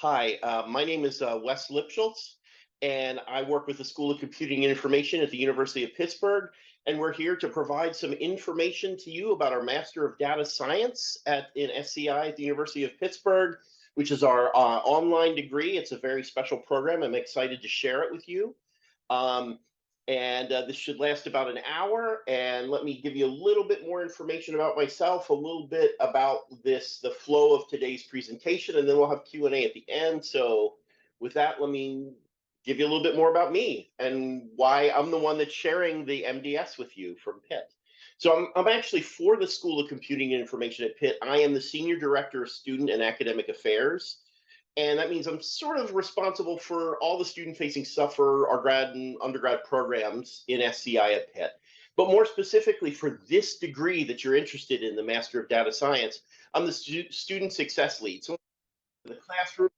Hi, my name is Wes Lipschultz, and I work with the School of Computing and Information at the University of Pittsburgh. And we're here to provide some information to you about our Master of Data Science in SCI at the University of Pittsburgh, which is our online degree. It's a very special program. I'm excited to share it with you. Um, this should last about an hour. And let me give you a little bit more information about myself, a little bit about the flow of today's presentation, and then we'll have Q&A at the end. So with that, let me give you a little bit more about me and why I'm the one that's sharing the MDS with you from Pitt. So I'm actually for the School of Computing and Information at Pitt. I am the Senior Director of Student and Academic Affairs. And that means I'm sort of responsible for all the student-facing stuff for our grad and undergrad programs in SCI at Pitt. But more specifically for this degree that you're interested in, the Master of Data Science, I'm the student success lead. So in the classroom,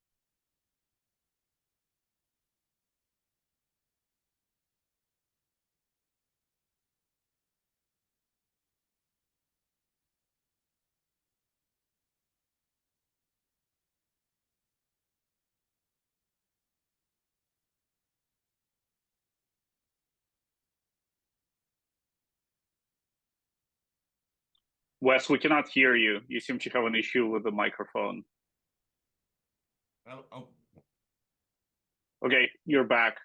Wes, we cannot hear you. You seem to have an issue with the microphone. Okay, you're back.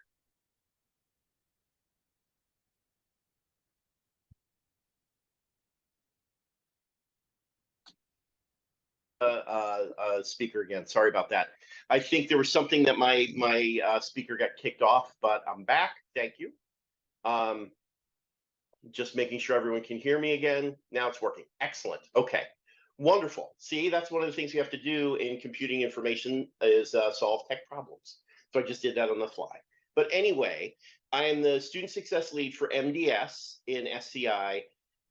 speaker again. Sorry about that. I think there was something that my speaker got kicked off, but I'm back. Thank you. Just making sure everyone can hear me again. Now it's working. Excellent. Okay. Wonderful. See, that's one of the things you have to do in computing information is solve tech problems. So I just did that on the fly. But anyway, I am the student success lead for MDS in SCI.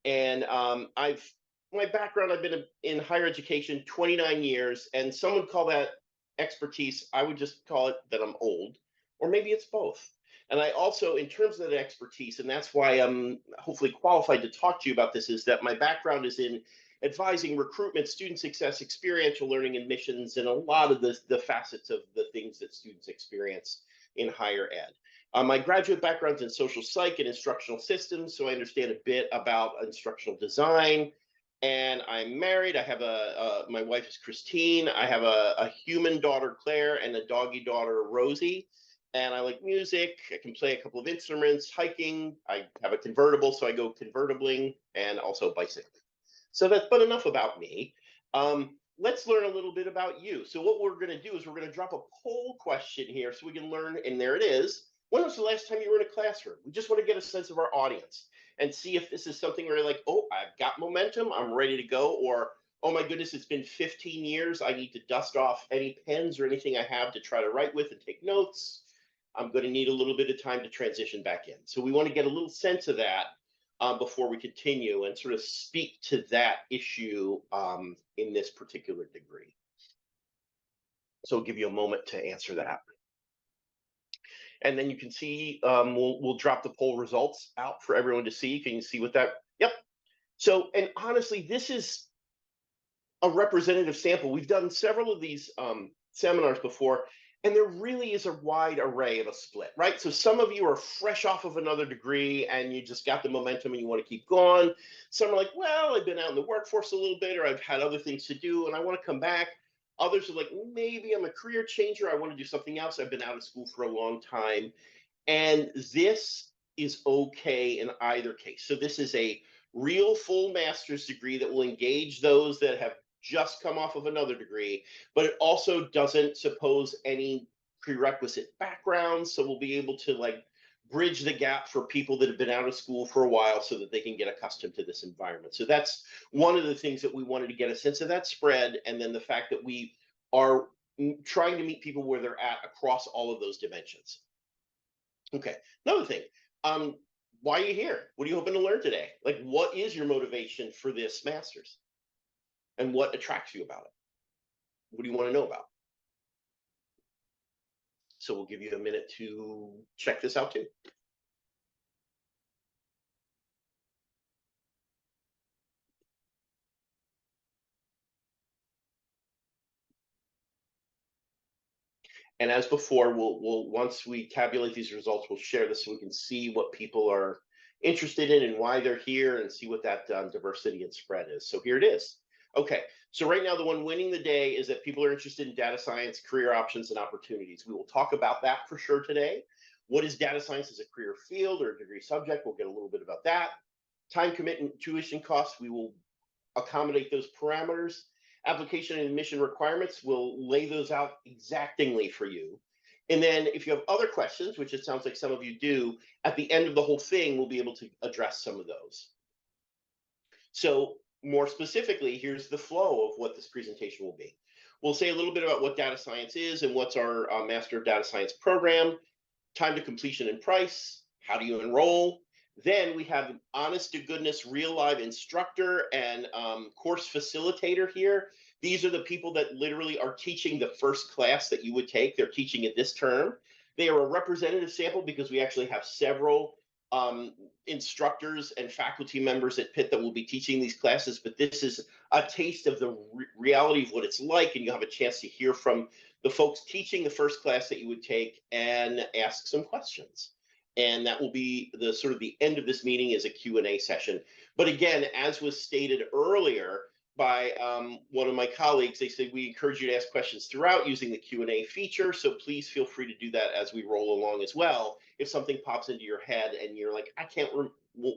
And my background, I've been in higher education 29 years, and some would call that expertise. I would just call it that I'm old, or maybe it's both. And I also, in terms of that expertise, and that's why I'm hopefully qualified to talk to you about this, is that my background is in advising recruitment, student success, experiential learning, and missions, and a lot of the facets of the things that students experience in higher ed. My graduate background's in social psych and instructional systems, so I understand a bit about instructional design. And I'm married. I have my wife is Christine. I have a human daughter, Claire, and a doggy daughter, Rosie. And I like music. I can play a couple of instruments, hiking. I have a convertible, so I go convertibling, and also bicycling. So that's but enough about me. Let's learn a little bit about you. So what we're going to do is we're going to drop a poll question here so we can learn, and there it is. When was the last time you were in a classroom? We just want to get a sense of our audience and see if this is something where you're like, oh, I've got momentum, I'm ready to go, or oh my goodness, it's been 15 years, I need to dust off any pens or anything I have to try to write with and take notes. I'm going to need a little bit of time to transition back in. So we want to get a little sense of that before we continue and sort of speak to that issue in this particular degree. So I'll give you a moment to answer that. And then you can see, we'll drop the poll results out for everyone to see. Can you see what that? Yep. So, and honestly, this is a representative sample. We've done several of these seminars before, and there really is a wide array of a split, right? So some of you are fresh off of another degree and you just got the momentum and you want to keep going. Some are like, well, I've been out in the workforce a little bit, or I've had other things to do and I want to come back. Others are like, maybe I'm a career changer. I want to do something else. I've been out of school for a long time. And this is okay in either case. So this is a real full master's degree that will engage those that have just come off of another degree, but it also doesn't suppose any prerequisite background. So we'll be able to like bridge the gap for people that have been out of school for a while so that they can get accustomed to this environment. So that's one of the things that we wanted to get a sense of that spread. And then the fact that we are trying to meet people where they're at across all of those dimensions. Okay, another thing, why are you here? What are you hoping to learn today? Like, what is your motivation for this master's? And what attracts you about it? What do you want to know about? So we'll give you a minute to check this out too. And as before, we'll once we tabulate these results, we'll share this so we can see what people are interested in and why they're here, and see what that diversity and spread is. So here it is. Okay, so right now the one winning the day is that people are interested in data science, career options, and opportunities. We will talk about that for sure today. What is data science as a career field or a degree subject? We'll get a little bit about that. Time commitment, tuition costs, we will accommodate those parameters. Application and admission requirements, will lay those out exactingly for you. And then if you have other questions, which it sounds like some of you do, at the end of the whole thing, we'll be able to address some of those. So more specifically, here's the flow of what this presentation will be. We'll say a little bit about what data science is and what's our Master of Data Science program, time to completion and price, how do you enroll. Then we have an honest to goodness real live instructor and course facilitator here. These are the people that literally are teaching the first class that you would take. They're teaching it this term. They are a representative sample because we actually have several instructors and faculty members at Pitt that will be teaching these classes, but this is a taste of the reality of what it's like, and you'll have a chance to hear from the folks teaching the first class that you would take and ask some questions. And that will be the sort of the end of this meeting is a Q&A session. But again, as was stated earlier by one of my colleagues, they said we encourage you to ask questions throughout using the Q&A feature. So please feel free to do that as we roll along as well. If something pops into your head and you're like, I can't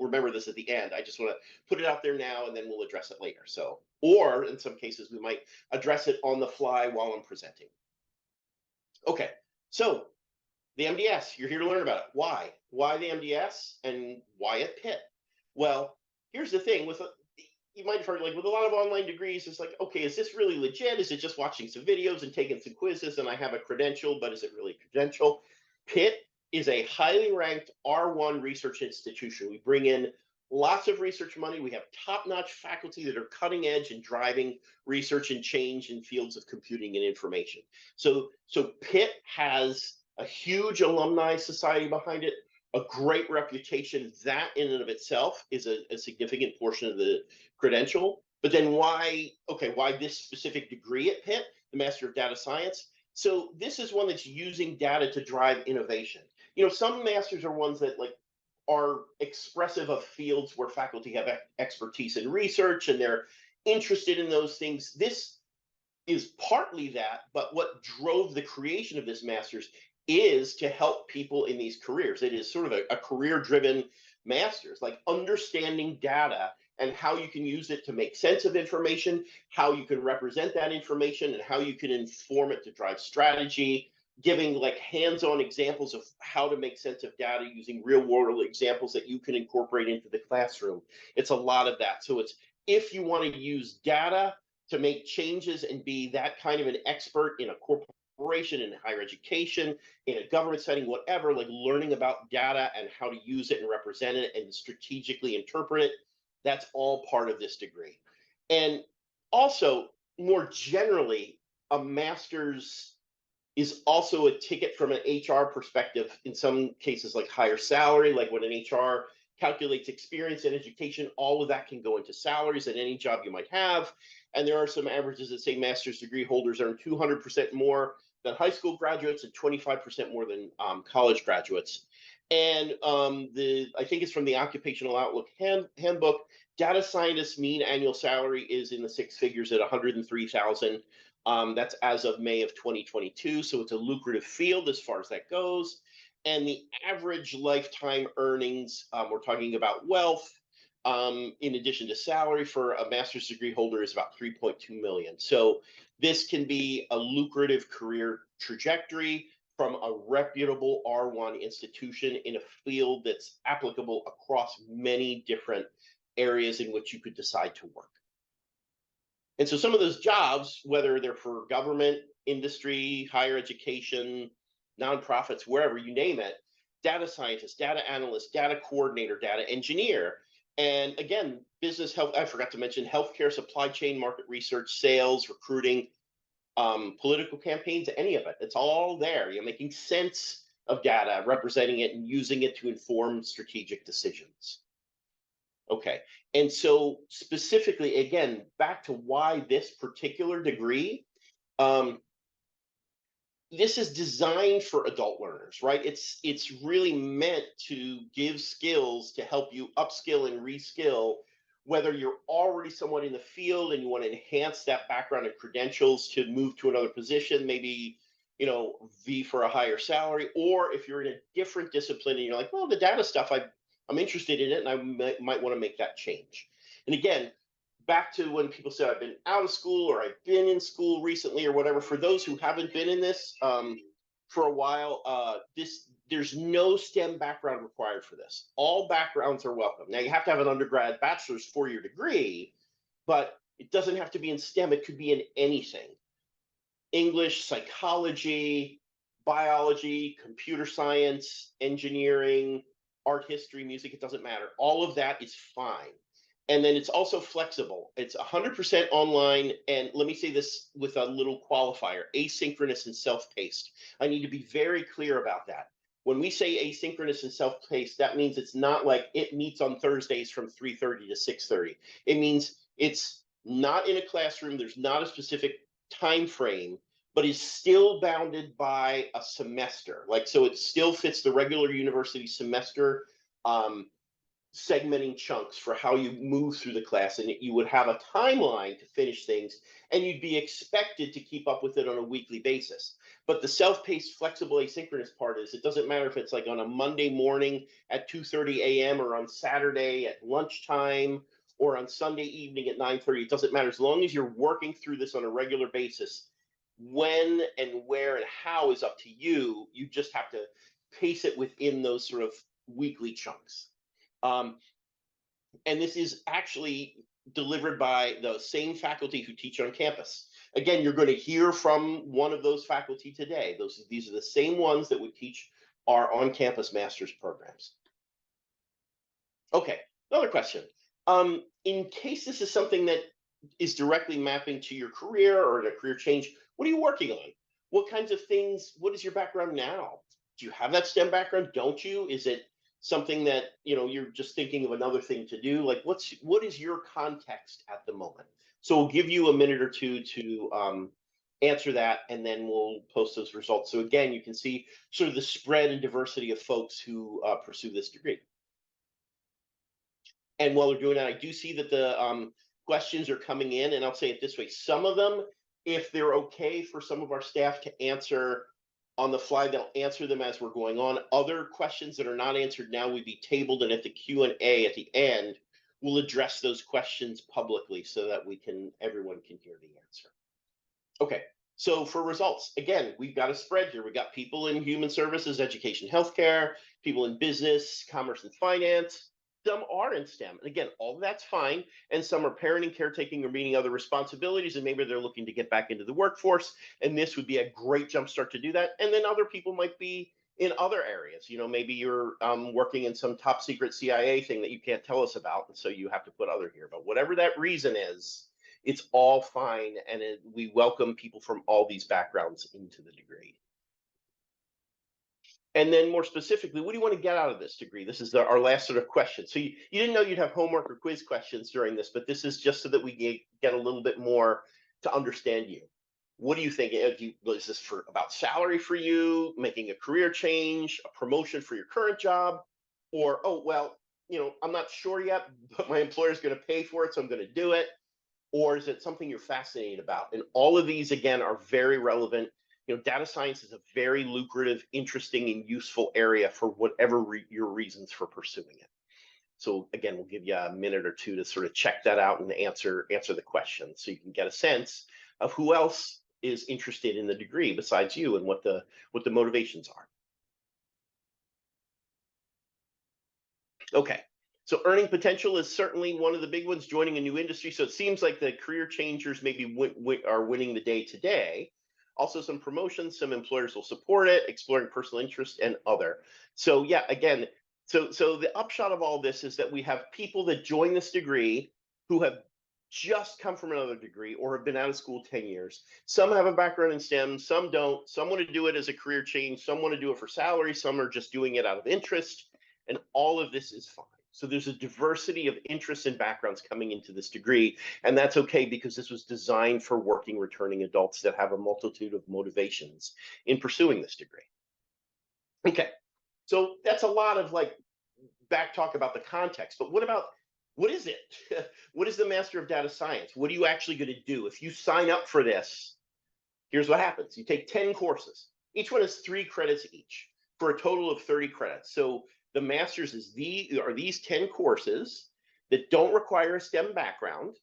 remember this at the end, I just want to put it out there now and then we'll address it later. So, or in some cases, we might address it on the fly while I'm presenting. Okay, so the MDS, you're here to learn about it. Why? Why the MDS and why at Pitt? Well, here's the thing with you might have heard, like, with a lot of online degrees, it's like, okay, is this really legit? Is it just watching some videos and taking some quizzes and I have a credential, but is it really a credential? Pitt is a highly ranked R1 research institution. We bring in lots of research money. We have top-notch faculty that are cutting edge and driving research and change in fields of computing and information. So Pitt has a huge alumni society behind it, a great reputation. That in and of itself is a significant portion of the credential. But then why this specific degree at Pitt, the Master of Data Science? So this is one that's using data to drive innovation. You know, some masters are ones that are expressive of fields where faculty have expertise in research and they're interested in those things. This is partly that, but what drove the creation of this master's is to help people in these careers. It is sort of a career-driven master's, like understanding data and how you can use it to make sense of information, how you can represent that information, and how you can inform it to drive strategy, giving like hands-on examples of how to make sense of data using real-world examples that you can incorporate into the classroom. It's a lot of that. So it's if you want to use data to make changes and be that kind of an expert in a corporation, in higher education, in a government setting, whatever, like learning about data and how to use it and represent it and strategically interpret it, that's all part of this degree. And also, more generally, a master's is also a ticket from an HR perspective, in some cases like higher salary, like when an HR calculates experience and education, all of that can go into salaries at any job you might have. And there are some averages that say master's degree holders earn 200% more than high school graduates and 25% more than college graduates. And I think it's from the Occupational Outlook handbook, data scientists' mean annual salary is in the six figures at 103,000. That's as of May of 2022. So it's a lucrative field as far as that goes. And the average lifetime earnings, we're talking about wealth, in addition to salary for a master's degree holder is about 3.2 million. So this can be a lucrative career trajectory from a reputable R1 institution in a field that's applicable across many different areas in which you could decide to work. And so some of those jobs, whether they're for government, industry, higher education, nonprofits, wherever, you name it, data scientist, data analyst, data coordinator, data engineer. And again, business health, I forgot to mention healthcare, supply chain, market research, sales, recruiting, political campaigns, any of it. It's all there. You're making sense of data, representing it and using it to inform strategic decisions. Okay, and so specifically, again, back to why this particular degree, this is designed for adult learners, right? It's really meant to give skills to help you upskill and reskill, whether you're already somewhat in the field and you want to enhance that background and credentials to move to another position, maybe V for a higher salary, or if you're in a different discipline and you're like, well, the data stuff, I'm interested in it, and I might want to make that change. And again, back to when people say I've been out of school or I've been in school recently or whatever. For those who haven't been in this for a while, there's no STEM background required for this. All backgrounds are welcome. Now you have to have an undergrad bachelor's 4-year degree, but it doesn't have to be in STEM. It could be in anything: English, psychology, biology, computer science, engineering, art history, music. It doesn't matter. All of that is fine. And then it's also flexible. It's 100% online. And let me say this with a little qualifier: asynchronous and self-paced. I need to be very clear about that. When we say asynchronous and self-paced, that means it's not like it meets on Thursdays from 3:30 to 6:30. It means it's not in a classroom. There's not a specific time frame, but is still bounded by a semester. Like, so it still fits the regular university semester, segmenting chunks for how you move through the class, and you would have a timeline to finish things, and you'd be expected to keep up with it on a weekly basis. But the self-paced, flexible, asynchronous part is, it doesn't matter if it's like on a Monday morning at 2:30 a.m. or on Saturday at lunchtime or on Sunday evening at 9:30. It doesn't matter. As long as you're working through this on a regular basis, when and where and how is up to you. You just have to pace it within those sort of weekly chunks. And this is actually delivered by the same faculty who teach on campus. Again, you're going to hear from one of those faculty today. These are the same ones that would teach our on-campus master's programs. Okay, another question. In case this is something that is directly mapping to your career or a career change, what are you working on? What kinds of things? What is your background now? Do you have that STEM background? Don't you? Is it something that you're just thinking of another thing to do? Like, what is your context at the moment? So we'll give you a minute or two to answer that, and then we'll post those results. So again, you can see sort of the spread and diversity of folks who pursue this degree. And while we're doing that, I do see that the questions are coming in, and I'll say it this way: some of them, if they're okay for some of our staff to answer on the fly, they'll answer them as we're going on. Other questions that are not answered now will be tabled, and at the Q&A at the end, we'll address those questions publicly so that everyone can hear the answer. Okay, so for results, again, we've got a spread here. We've got people in human services, education, healthcare, people in business, commerce, and finance. Some are in STEM. And again, all of that's fine. And some are parenting, caretaking, or meeting other responsibilities, and maybe they're looking to get back into the workforce. And this would be a great jumpstart to do that. And then other people might be in other areas. Maybe you're working in some top secret CIA thing that you can't tell us about, and so you have to put other here. But whatever that reason is, it's all fine. And we welcome people from all these backgrounds into the degree. And then more specifically, what do you want to get out of this degree? This is our last sort of question. So you didn't know you'd have homework or quiz questions during this, but this is just so that we get a little bit more to understand you. What do you think? Is this about salary for you, making a career change, a promotion for your current job? Or, oh, well, I'm not sure yet, but my employer is going to pay for it, so I'm going to do it. Or is it something you're fascinated about? And all of these, again, are very relevant. Data science is a very lucrative, interesting, and useful area for whatever your reasons for pursuing it. So again, we'll give you a minute or two to sort of check that out and answer the question, so you can get a sense of who else is interested in the degree besides you, and what the motivations are. Okay. So earning potential is certainly one of the big ones, joining a new industry. So it seems like the career changers maybe are winning the day today. Also some promotions, some employers will support it, exploring personal interest, and other. So yeah, again, so the upshot of all this is that we have people that join this degree who have just come from another degree or have been out of school 10 years. Some have a background in STEM, some don't. Some want to do it as a career change, some want to do it for salary, some are just doing it out of interest, and all of this is fine. So there's a diversity of interests and backgrounds coming into this degree, and that's okay because this was designed for working returning adults that have a multitude of motivations in pursuing this degree. Okay, so that's a lot of like back talk about the context, but what is it? What is the Master of Data Science? What are you actually going to do? If you sign up for this, here's what happens. You take 10 courses. Each one is 3 credits each for a total of 30 credits. So the master's are these 10 courses that don't require a STEM background,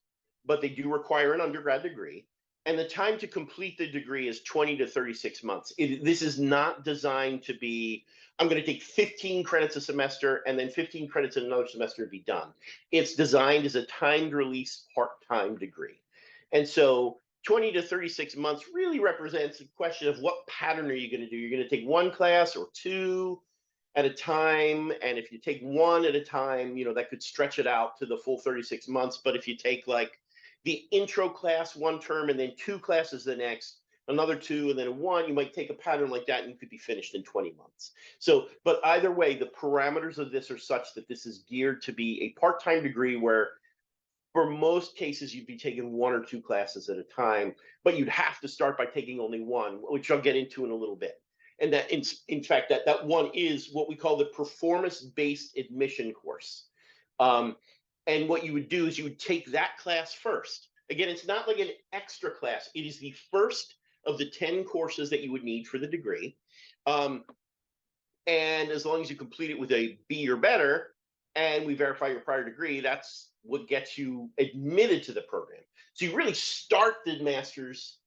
but they do require an undergrad degree. And the time to complete the degree is 20 to 36 months. This is not designed to be, I'm going to take 15 credits a semester and then 15 credits in another semester to be done. It's designed as a timed release part-time degree. And so 20 to 36 months really represents a question of what pattern are you going to do? You're going to take 1 class or 2 at a time. And if you take 1 at a time, that could stretch it out to the full 36 months. But if you take like the intro class 1 term and then 2 classes the next, another 2 and then 1, you might take a pattern like that and you could be finished in 20 months. So, but either way, the parameters of this are such that this is geared to be a part-time degree where for most cases, you'd be taking 1 or 2 classes at a time, but you'd have to start by taking only 1, which I'll get into in a little bit. And that, in fact, that 1 is what we call the performance-based admission course. And what you would do is you would take that class first. Again, it's not like an extra class. It is the first of the 10 courses that you would need for the degree. And as long as you complete it with a B or better, and we verify your prior degree, that's what gets you admitted to the program. So you really start the master's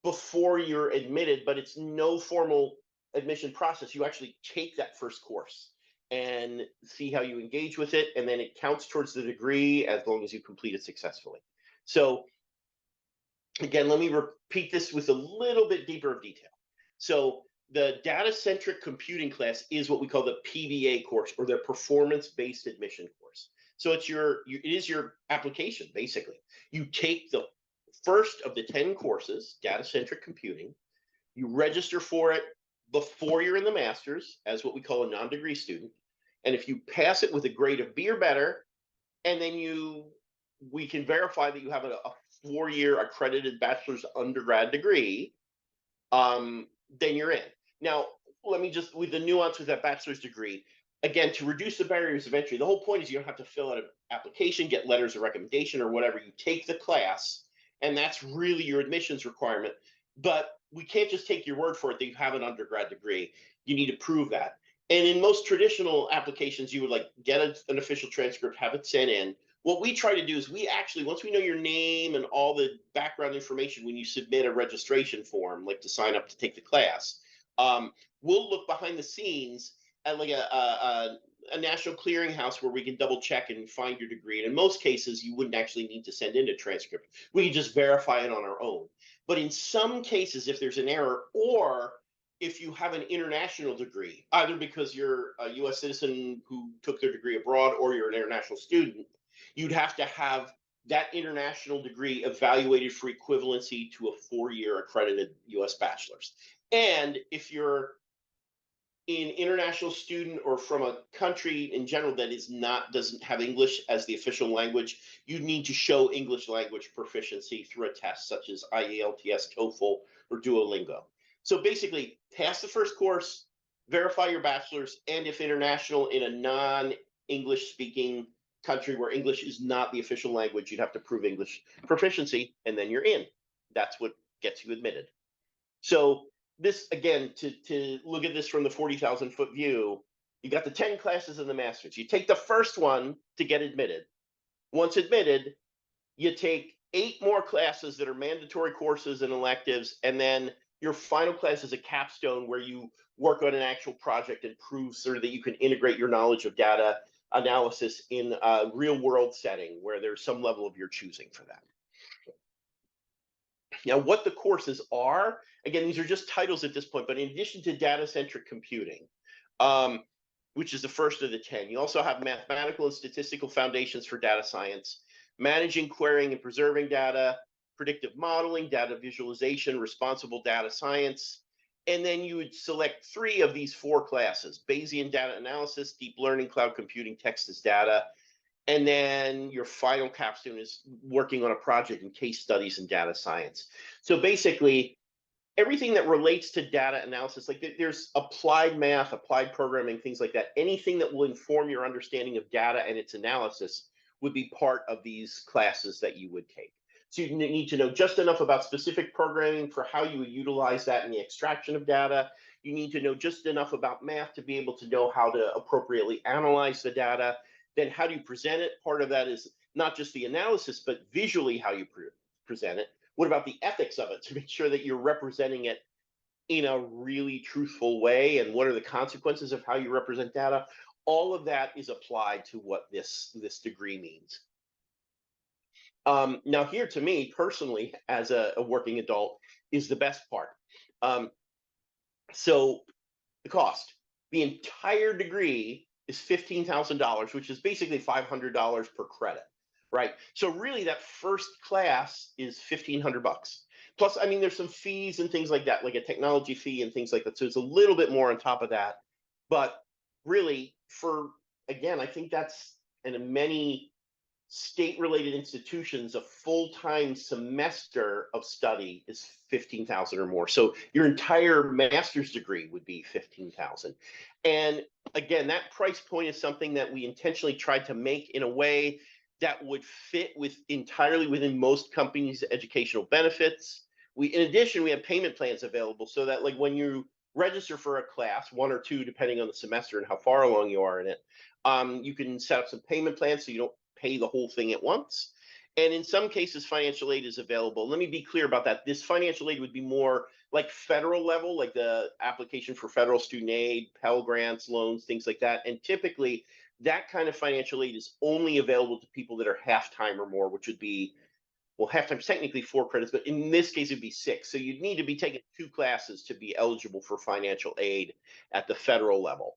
before you're admitted, but it's no formal admission process. You actually take that first course and see how you engage with it, and then it counts towards the degree as long as you complete it successfully. So again, let me repeat this with a little bit deeper of detail. So the data-centric computing class is what we call the PBA course, or the performance-based admission course. So it is your application, basically. You take the first of the 10 courses, data-centric computing, you register for it before you're in the master's as what we call a non-degree student. And if you pass it with a grade of B or better, and then we can verify that you have a 4-year accredited bachelor's undergrad degree, then you're in. Now, let me just, with the nuance with that bachelor's degree, again, to reduce the barriers of entry, the whole point is you don't have to fill out an application, get letters of recommendation or whatever. You take the class, and that's really your admissions requirement. But we can't just take your word for it that you have an undergrad degree. You need to prove that. And in most traditional applications, you would like get an official transcript, have it sent in. What we try to do is we actually, once we know your name and all the background information when you submit a registration form, like to sign up to take the class, we'll look behind the scenes at like a national clearinghouse where we can double check and find your degree. And in most cases, you wouldn't actually need to send in a transcript. We can just verify it on our own. But in some cases, if there's an error, or if you have an international degree, either because you're a US citizen who took their degree abroad or you're an international student, you'd have to have that international degree evaluated for equivalency to a 4-year accredited US bachelor's. And if you're an international student or from a country in general that doesn't have English as the official language, you need to show English language proficiency through a test such as IELTS, TOEFL, or Duolingo. So basically, pass the first course, verify your bachelor's, and if international, in a non-English speaking country where English is not the official language, you'd have to prove English proficiency, and then you're in. That's what gets you admitted. So this, again, to look at this from the 40,000-foot view, you got the 10 classes in the master's. You take the first one to get admitted. Once admitted, you take 8 more classes that are mandatory courses and electives, and then your final class is a capstone where you work on an actual project and prove sort of that you can integrate your knowledge of data analysis in a real world setting where there's some level of your choosing for that. Now, what the courses are, again, these are just titles at this point, but in addition to data-centric computing, which is the first of the 10, you also have mathematical and statistical foundations for data science, managing, querying, and preserving data, predictive modeling, data visualization, responsible data science, and then you would select 3 of these 4 classes: Bayesian data analysis, deep learning, cloud computing, text as data, And then your final capstone is working on a project in case studies and data science. So basically, everything that relates to data analysis, like there's applied math, applied programming, things like that. Anything that will inform your understanding of data and its analysis would be part of these classes that you would take. So you need to know just enough about specific programming for how you would utilize that in the extraction of data. You need to know just enough about math to be able to know how to appropriately analyze the data. Then how do you present it? Part of that is not just the analysis, but visually how you present it. What about the ethics of it to make sure that you're representing it in a really truthful way? And what are the consequences of how you represent data? All of that is applied to what this degree means. Now, here to me personally, as a working adult, is the best part. So the cost, the entire degree is $15,000, which is basically $500 per credit, right? So really, that first class is $1,500. Plus, I mean, there's some fees and things like that, like a technology fee and things like that. So it's a little bit more on top of that. But really, again, I think that's, and in many state-related institutions, a full-time semester of study is 15,000 or more. So your entire master's degree would be 15,000. And again, that price point is something that we intentionally tried to make in a way that would fit entirely within most companies' educational benefits. In addition, we have payment plans available so that, like, when you register for a class, one or two, depending on the semester and how far along you are in it, you can set up some payment plans so you don't pay the whole thing at once. And in some cases, financial aid is available. Let me be clear about that. This financial aid would be more like federal level, like the application for federal student aid, Pell Grants, loans, things like that. And typically, that kind of financial aid is only available to people that are half-time or more, which would be, well, half-time is technically 4 credits, but in this case, it'd be 6. So you'd need to be taking 2 classes to be eligible for financial aid at the federal level.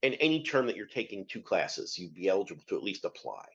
And any term that you're taking 2 classes, you'd be eligible to at least apply.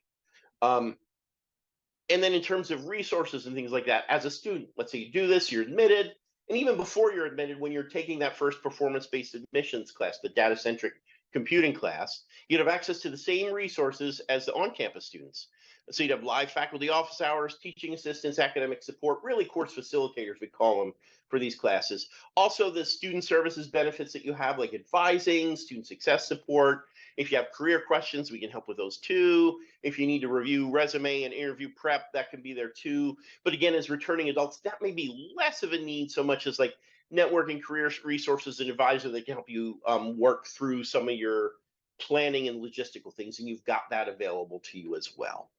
And then in terms of resources and things like that, as a student, let's say you do this, you're admitted, and even before you're admitted, when you're taking that first performance-based admissions class, the data-centric computing class, you'd have access to the same resources as the on-campus students. So you'd have live faculty office hours, teaching assistants, academic support, really course facilitators, we call them, for these classes. Also, the student services benefits that you have, like advising, student success support. If you have career questions, we can help with those too. If you need to review resume and interview prep, that can be there too. But again, as returning adults, that may be less of a need so much as like networking, career resources, and advisor that can help you work through some of your planning and logistical things, and you've got that available to you as well.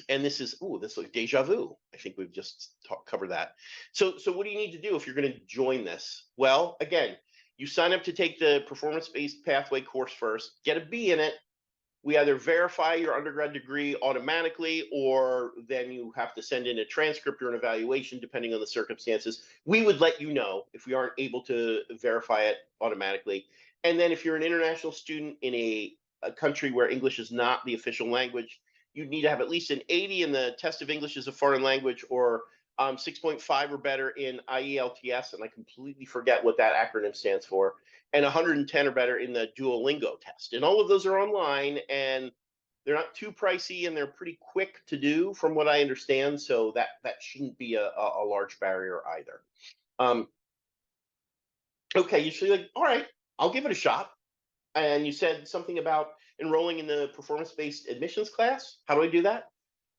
And this is, this is like deja vu. I think we've just covered that. So what do you need to do if you're going to join this? Well, again, you sign up to take the performance-based pathway course first, get a B in it. We either verify your undergrad degree automatically, or then you have to send in a transcript or an evaluation, depending on the circumstances. We would let you know if we aren't able to verify it automatically. And then if you're an international student in a country where English is not the official language, you need to have at least an 80 in the test of English as a foreign language, or 6.5 or better in IELTS, and I completely forget what that acronym stands for, and 110 or better in the Duolingo test. And all of those are online, and they're not too pricey, and they're pretty quick to do from what I understand, so that shouldn't be a large barrier either. Okay, you should be like, all right, I'll give it a shot. And you said something about enrolling in the performance-based admissions class. How do I do that?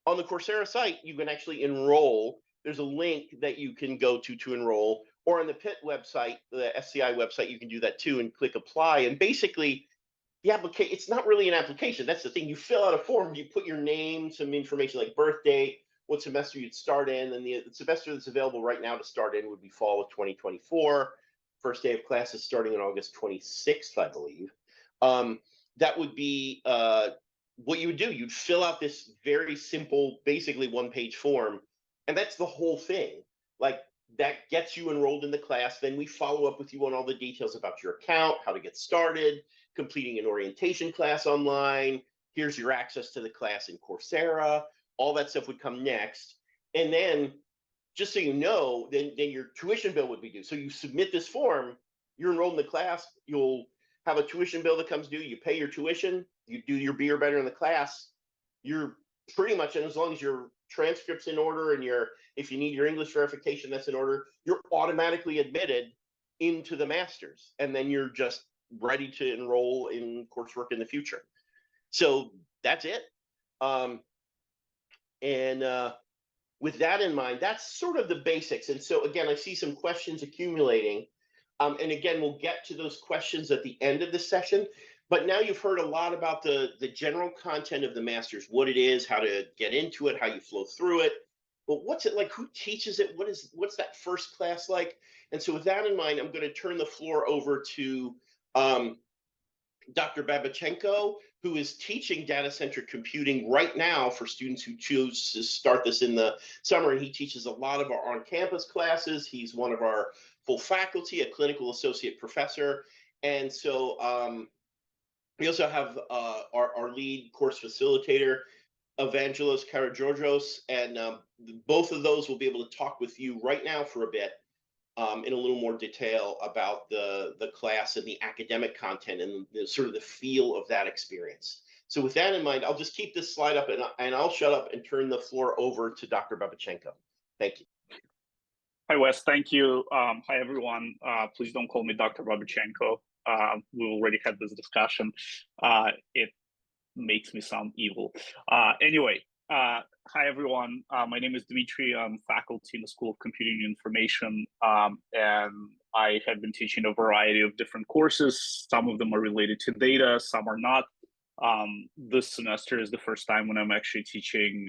On the Coursera site, you can actually enroll. There's a link that you can go to enroll, or on the Pitt website, the SCI website, you can do that too and click apply. And basically, the application, it's not really an application. That's the thing. You fill out a form, you put your name, some information like birth date, what semester you'd start in, and the semester that's available right now to start in would be fall of 2024. First day of classes starting on August 26th, I believe. That would be what you would do. You'd fill out this very simple, basically one-page form, and that's the whole thing. Like, that gets you enrolled in the class. Then we follow up with you on all the details about your account, how to get started, completing an orientation class online. Here's your access to the class in Coursera. All that stuff would come next. And then, just so you know, then your tuition bill would be due. So you submit this form, you're enrolled in the class, you'll have a tuition bill that comes due, you pay your tuition, you do your B or better in the class, you're pretty much, and as long as your transcript's in order and if you need your English verification that's in order, you're automatically admitted into the master's, and then you're just ready to enroll in coursework in the future. So that's it. With that in mind, that's sort of the basics. And so again, I see some questions accumulating. And again, we'll get to those questions at the end of the session. But now you've heard a lot about the general content of the master's, what it is, how to get into it, how you flow through it. But what's it like? Who teaches it? What's that first class like? And so with that in mind, I'm going to turn the floor over to Dr. Babachenko, who is teaching data-centric computing right now for students who choose to start this in the summer. And he teaches a lot of our on-campus classes. He's one of our full faculty, a clinical associate professor. And so we also have our lead course facilitator, Evangelos Karageorgios, and both of those will be able to talk with you right now for a bit in a little more detail about the class and the academic content and sort of the feel of that experience. So with that in mind, I'll just keep this slide up and I'll shut up and turn the floor over to Dr. Babachenko. Thank you. Hi, Wes. Thank you. Hi, everyone. Please don't call me Dr. Babachenko. We already had this discussion. It makes me sound evil. Anyway, hi, everyone. My name is Dmitry. I'm faculty in the School of Computing and Information, and I have been teaching a variety of different courses. Some of them are related to data, some are not. This semester is the first time when I'm actually teaching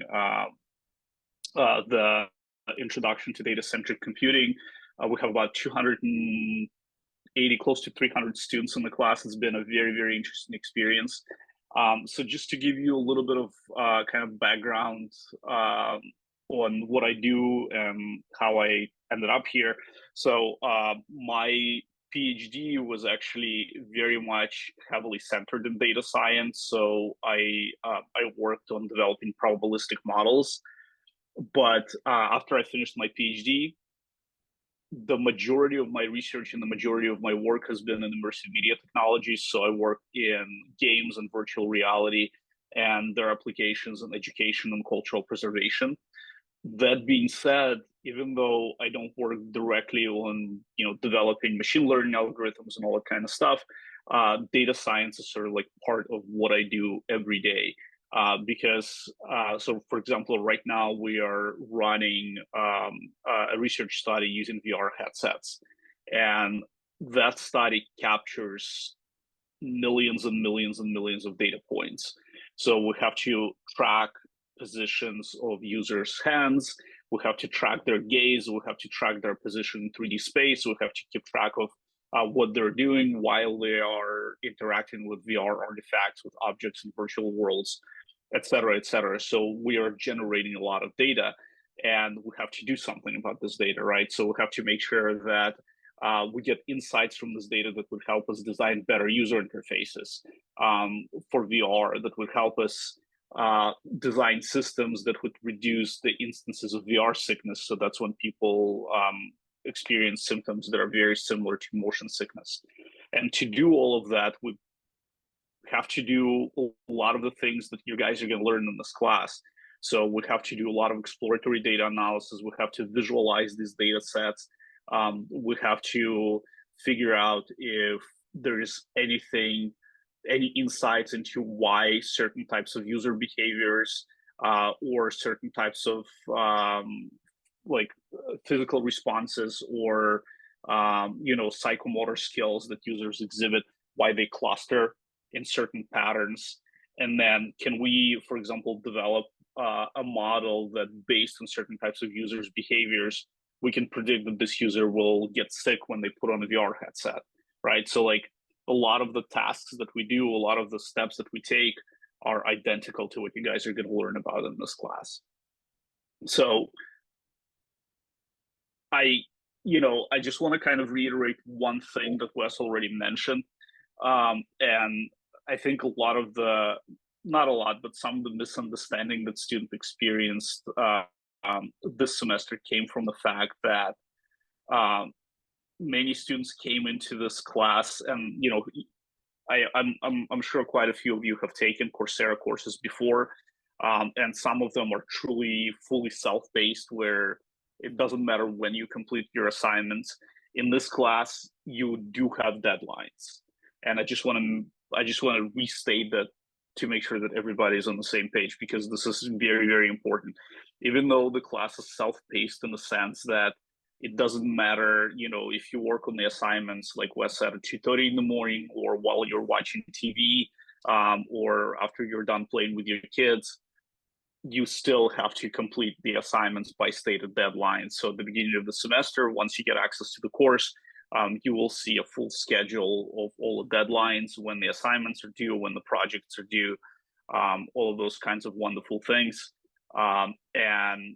the Introduction to Data-Centric Computing. We have about 280, close to 300 students in the class. It's been a very, very interesting experience. So just to give you a little bit of kind of background on what I do and how I ended up here. So my PhD was actually very much heavily centered in data science. So I worked on developing probabilistic models. But after I finished my PhD, the majority of my research and the majority of my work has been in immersive media technologies. So I work in games and virtual reality and their applications in education and cultural preservation. That being said, even though I don't work directly on developing machine learning algorithms and all that kind of stuff, data science is sort of like part of what I do every day. So for example, right now we are running a research study using VR headsets, and that study captures millions and millions and millions of data points. So we have to track positions of users' hands, we have to track their gaze, we have to track their position in 3D space, we have to keep track of what they're doing while they are interacting with VR artifacts, with objects in virtual worlds, et cetera, et cetera. So we are generating a lot of data, and we have to do something about this data, right? So we have to make sure that we get insights from this data that would help us design better user interfaces for VR, that would help us design systems that would reduce the instances of VR sickness. So that's when people experience symptoms that are very similar to motion sickness. And to do all of that, we have to do a lot of the things that you guys are going to learn in this class. So we have to do a lot of exploratory data analysis. We have to visualize these data sets. We have to figure out if there is any insights into why certain types of user behaviors or certain types of physical responses or psychomotor skills that users exhibit, why they cluster in certain patterns. And then can we, for example, develop a model that based on certain types of users' behaviors, we can predict that this user will get sick when they put on a VR headset, right? So like a lot of the tasks that we do, a lot of the steps that we take are identical to what you guys are going to learn about in this class. So I just want to kind of reiterate one thing that Wes already mentioned. And I think not a lot, but some of the misunderstanding that students experienced this semester came from the fact that many students came into this class and, I'm sure quite a few of you have taken Coursera courses before, and some of them are truly fully self-paced, where it doesn't matter when you complete your assignments. In this class, you do have deadlines, and I just want to restate that to make sure that everybody is on the same page, because this is very, very important. Even though the class is self-paced in the sense that it doesn't matter, if you work on the assignments, like Wes said, at 2:30 in the morning, or while you're watching TV, or after you're done playing with your kids, you still have to complete the assignments by stated deadlines. So at the beginning of the semester, once you get access to the course, you will see a full schedule of all the deadlines, when the assignments are due, when the projects are due, all of those kinds of wonderful things. And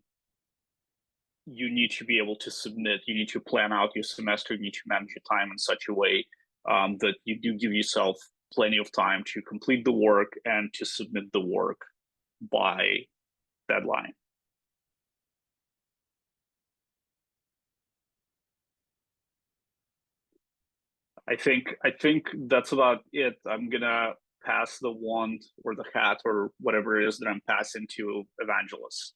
you need to be able to submit, you need to plan out your semester, you need to manage your time in such a way that you do give yourself plenty of time to complete the work and to submit the work by deadline. I think that's about it. I'm gonna pass the wand or the hat or whatever it is that I'm passing to Evangelist.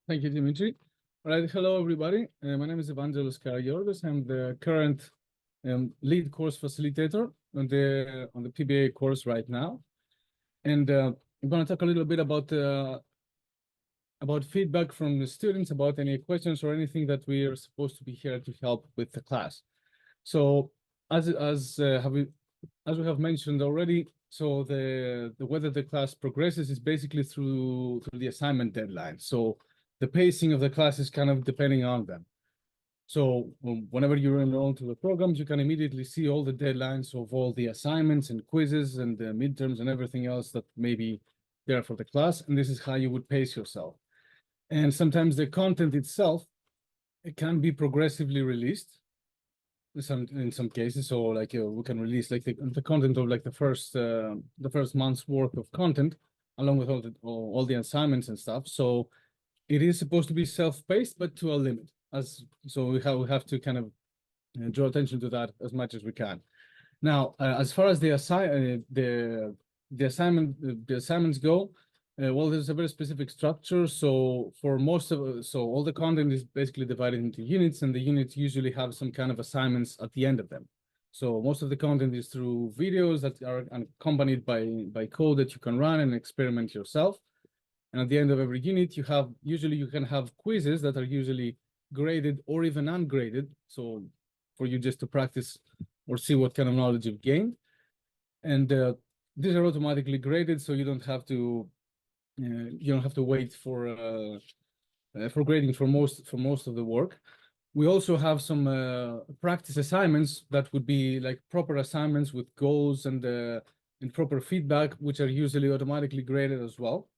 Thank you, Dimitri. All right, hello everybody. My name is Evangelos Karagiorgos. I'm the current lead course facilitator on the PBA course right now, and I'm going to talk a little bit about feedback from the students, about any questions or anything that we are supposed to be here to help with the class. So as we have mentioned already, so the way that the class progresses is basically through the assignment deadline. So the pacing of the class is kind of depending on them. So whenever you enroll to the programs, you can immediately see all the deadlines of all the assignments and quizzes and the midterms and everything else that may be there for the class. And this is how you would pace yourself. And sometimes the content itself, it can be progressively released in some cases. So like we can release like the content of like the first month's worth of content, along with all the assignments and stuff. So it is supposed to be self-paced, but to a limit. So we have to kind of draw attention to that as much as we can. Now, as far as the assignments go, well, there's a very specific structure. So for all the content is basically divided into units, and the units usually have some kind of assignments at the end of them. So most of the content is through videos that are accompanied by code that you can run and experiment yourself. And at the end of every unit, you can have quizzes that are usually graded or even ungraded. So for you just to practice or see what kind of knowledge you've gained. And these are automatically graded, so you don't have to wait for grading for most of the work. We also have some practice assignments that would be like proper assignments with goals and proper feedback, which are usually automatically graded as well.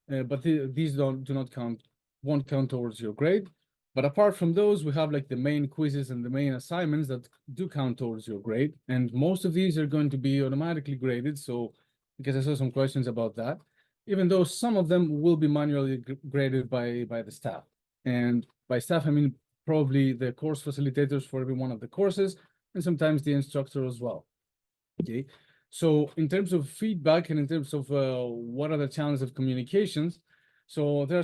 But these won't count towards your grade. But apart from those, we have like the main quizzes and the main assignments that do count towards your grade. And most of these are going to be automatically graded. So, because I saw some questions about that, even though some of them will be manually graded by the staff. And by staff, I mean probably the course facilitators for every one of the courses, and sometimes the instructor as well. Okay. So in terms of feedback and in terms of what are the channels of communications, so there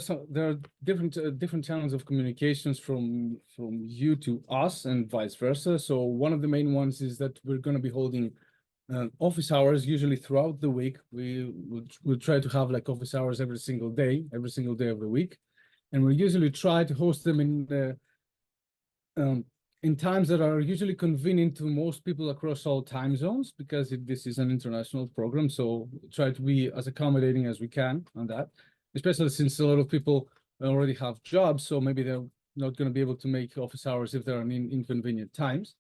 are different channels of communications from you to us and vice versa. So one of the main ones is that we're going to be holding office hours usually throughout the week. We'll try to have like office hours every single day of the week, and we usually try to host them in times that are usually convenient to most people across all time zones, because this is an international program. So try to be as accommodating as we can on that, especially since a lot of people already have jobs. So maybe they're not going to be able to make office hours if they're in inconvenient times.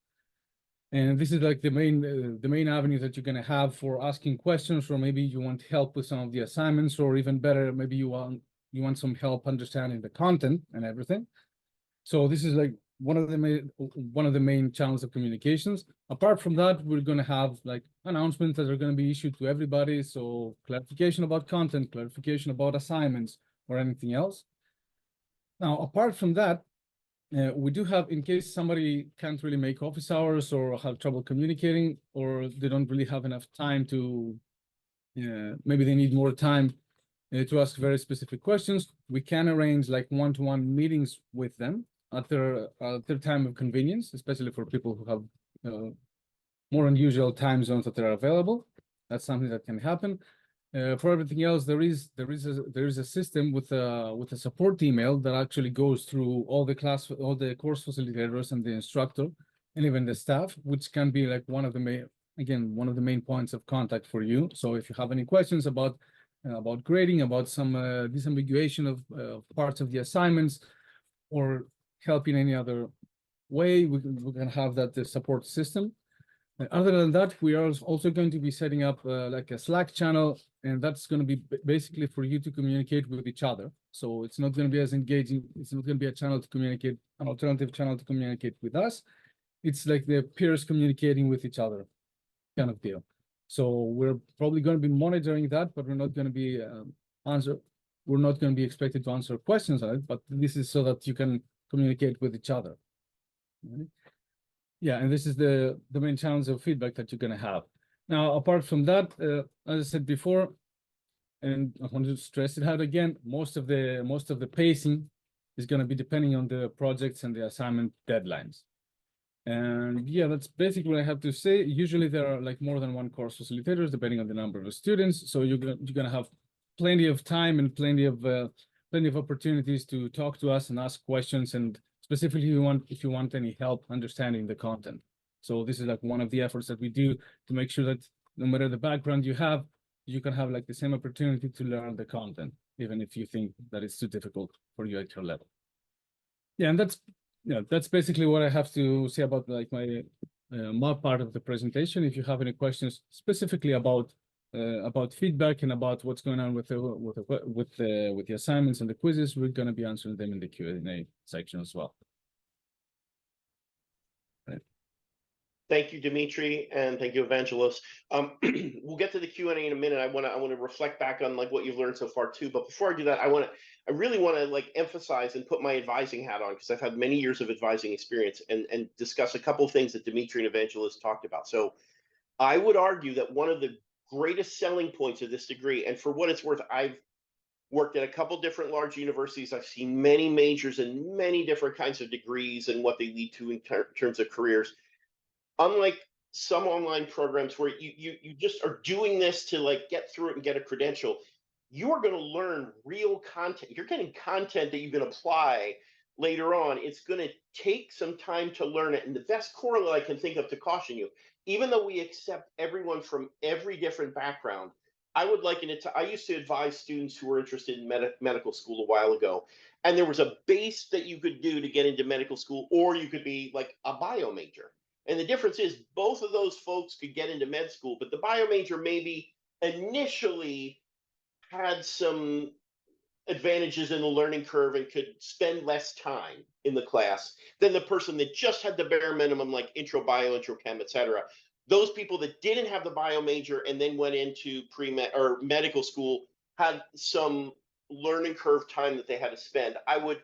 And this is like the main avenue that you're going to have for asking questions, or maybe you want help with some of the assignments, or even better, maybe you want some help understanding the content and everything. So this is like one of the main channels of communications. Apart from that, we're going to have like announcements that are going to be issued to everybody. So clarification about content, clarification about assignments, or anything else. Now, apart from that, We do have, in case somebody can't really make office hours or have trouble communicating, or they don't really have enough time to, maybe they need more time to ask very specific questions, we can arrange like one-to-one meetings with them at their time of convenience, especially for people who have more unusual time zones that are available. That's something that can happen. For everything else, there is a system with a support email that actually goes through all the course facilitators and the instructor, and even the staff, which can be like one of the main points of contact for you. So if you have any questions about grading, about some disambiguation of parts of the assignments, or help in any other way, we can have that support system. Other than that, we are also going to be setting up like a Slack channel, and that's going to be basically for you to communicate with each other. So it's not going to be as engaging. It's not going to be a channel to communicate, an alternative channel to communicate with us. It's like the peers communicating with each other kind of deal. So we're probably going to be monitoring that, but we're not going to be we're not going to be expected to answer questions on it, but this is so that you can communicate with each other. Right? Yeah, and this is the main channels of feedback that you're going to have. Now, apart from that, as I said before, and I want to stress it out again, most of the pacing is going to be depending on the projects and the assignment deadlines. And yeah, that's basically what I have to say. Usually there are like more than one course facilitators, depending on the number of students. So you're going to have plenty of time and plenty of opportunities to talk to us and ask questions, and specifically if you want any help understanding the content. So this is like one of the efforts that we do to make sure that no matter the background you have, you can have like the same opportunity to learn the content, even if you think that it's too difficult for you at your level. Yeah, and that's basically what I have to say about like my part of the presentation. If you have any questions specifically about feedback and about what's going on with the assignments and the quizzes, we're going to be answering them in the Q&A section as well. Right. Thank you, Dimitri, and thank you, Evangelos. We'll get to the Q&A in a minute. I want to reflect back on like what you've learned so far too. But before I do that, I really want to like emphasize and put my advising hat on, because I've had many years of advising experience, and discuss a couple of things that Dimitri and Evangelos talked about. So I would argue that one of the greatest selling points of this degree, and for what it's worth, I've worked at a couple different large universities. I've seen many majors and many different kinds of degrees and what they lead to in terms of careers. Unlike some online programs where you just are doing this to like get through it and get a credential, you are going to learn real content. You're getting content that you can apply later on. It's going to take some time to learn it. And the best correlate I can think of to caution you, even though we accept everyone from every different background, I would liken it to, I used to advise students who were interested in medical school a while ago, and there was a base that you could do to get into medical school, or you could be like a bio major. And the difference is both of those folks could get into med school, but the bio major maybe initially had some advantages in the learning curve and could spend less time in the class than the person that just had the bare minimum, like intro bio, intro chem, et cetera. Those people that didn't have the bio major and then went into pre-med or medical school had some learning curve time that they had to spend. I would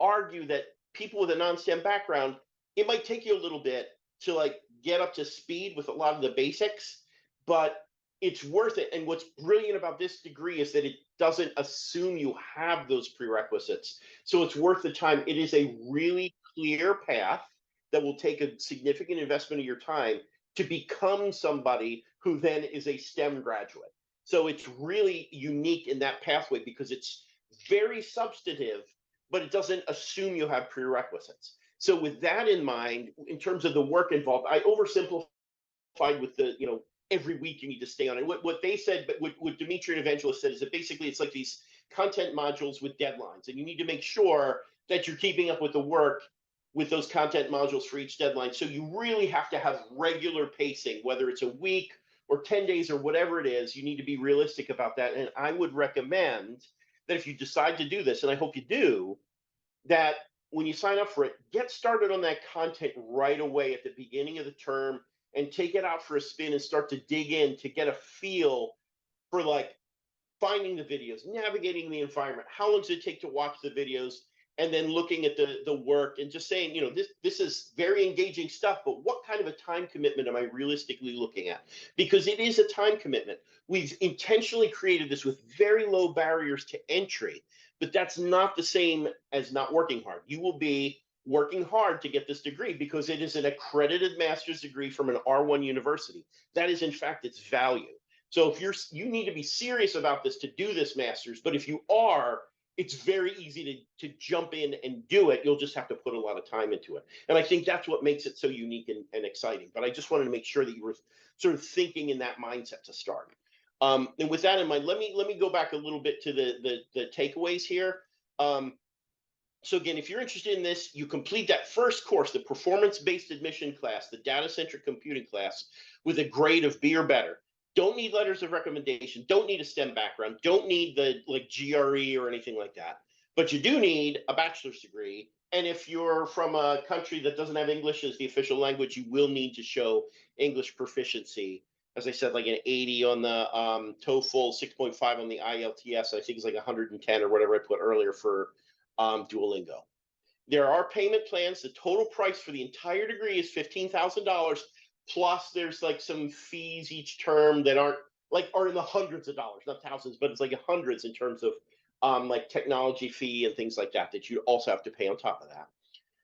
argue that people with a non-STEM background, it might take you a little bit to like get up to speed with a lot of the basics, but it's worth it. And what's brilliant about this degree is that it doesn't assume you have those prerequisites. So it's worth the time. It is a really clear path that will take a significant investment of your time to become somebody who then is a STEM graduate. So it's really unique in that pathway because it's very substantive, but it doesn't assume you have prerequisites. So with that in mind, in terms of the work involved, I oversimplified with the, every week you need to stay on it. What they said, but what Dimitri and Evangelos said is that basically it's like these content modules with deadlines, and you need to make sure that you're keeping up with the work with those content modules for each deadline. So you really have to have regular pacing, whether it's a week or 10 days or whatever it is. You need to be realistic about that. And I would recommend that if you decide to do this, and I hope you do, that when you sign up for it, get started on that content right away at the beginning of the term and take it out for a spin and start to dig in to get a feel for like finding the videos, navigating the environment. How long does it take to watch the videos? and then looking at the work and just saying, this is very engaging stuff, but what kind of a time commitment am I realistically looking at? Because it is a time commitment. We've intentionally created this with very low barriers to entry, but that's not the same as not working hard. You will be working hard to get this degree because it is an accredited master's degree from an R1 university. That is, in fact, its value. So if you need to be serious about this to do this master's, but if you are, it's very easy to jump in and do it. You'll just have to put a lot of time into it. And I think that's what makes it so unique and exciting. But I just wanted to make sure that you were sort of thinking in that mindset to start. And with that in mind, let me go back a little bit to the takeaways here. So again, if you're interested in this, you complete that first course, the performance-based admission class, the data-centric computing class, with a grade of B or better. Don't need letters of recommendation, don't need a STEM background, don't need the GRE or anything like that. But you do need a bachelor's degree. And if you're from a country that doesn't have English as the official language, you will need to show English proficiency. As I said, like an 80 on the TOEFL, 6.5 on the IELTS. I think it's like 110 or whatever I put earlier for Duolingo. There are payment plans. The total price for the entire degree is $15,000. Plus, there's like some fees each term that are in the hundreds of dollars, not thousands, but it's like hundreds in terms of like technology fee and things like that you also have to pay on top of that.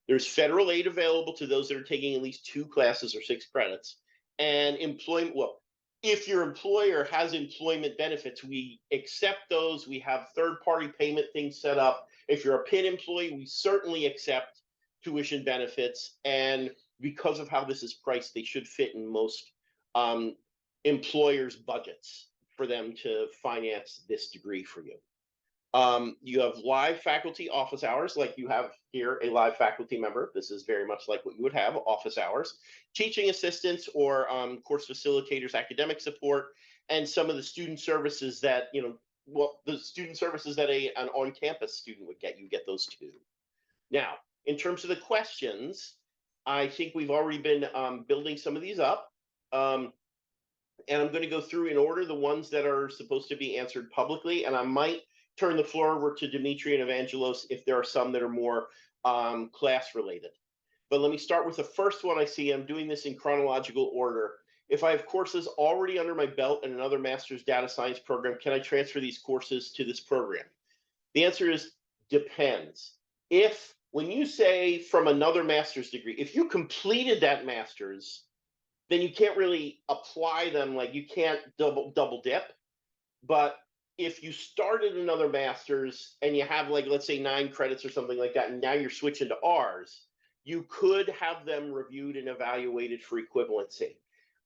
There's federal aid available to those that are taking at least 2 classes or 6 credits. And employment, well, if your employer has employment benefits, we accept those. We have third-party payment things set up. If you're a Pitt employee, we certainly accept tuition benefits. And because of how this is priced, they should fit in most employers' budgets for them to finance this degree for you. You have live faculty office hours, like you have here, a live faculty member. This is very much like what you would have, office hours. Teaching assistants or course facilitators, academic support, and some of the student services that, the student services that an on-campus student would get, you get those too. Now, in terms of the questions, I think we've already been building some of these up. And I'm going to go through in order the ones that are supposed to be answered publicly, and I might turn the floor over to Dimitri and Evangelos if there are some that are more class related. But let me start with the first one I see. I'm doing this in chronological order. If I have courses already under my belt in another master's data science program, can I transfer these courses to this program? The answer is depends. When you say from another master's degree, if you completed that master's, then you can't really apply them, like you can't double dip. But if you started another master's and you have, like, let's say 9 credits or something like that, and now you're switching to ours, you could have them reviewed and evaluated for equivalency.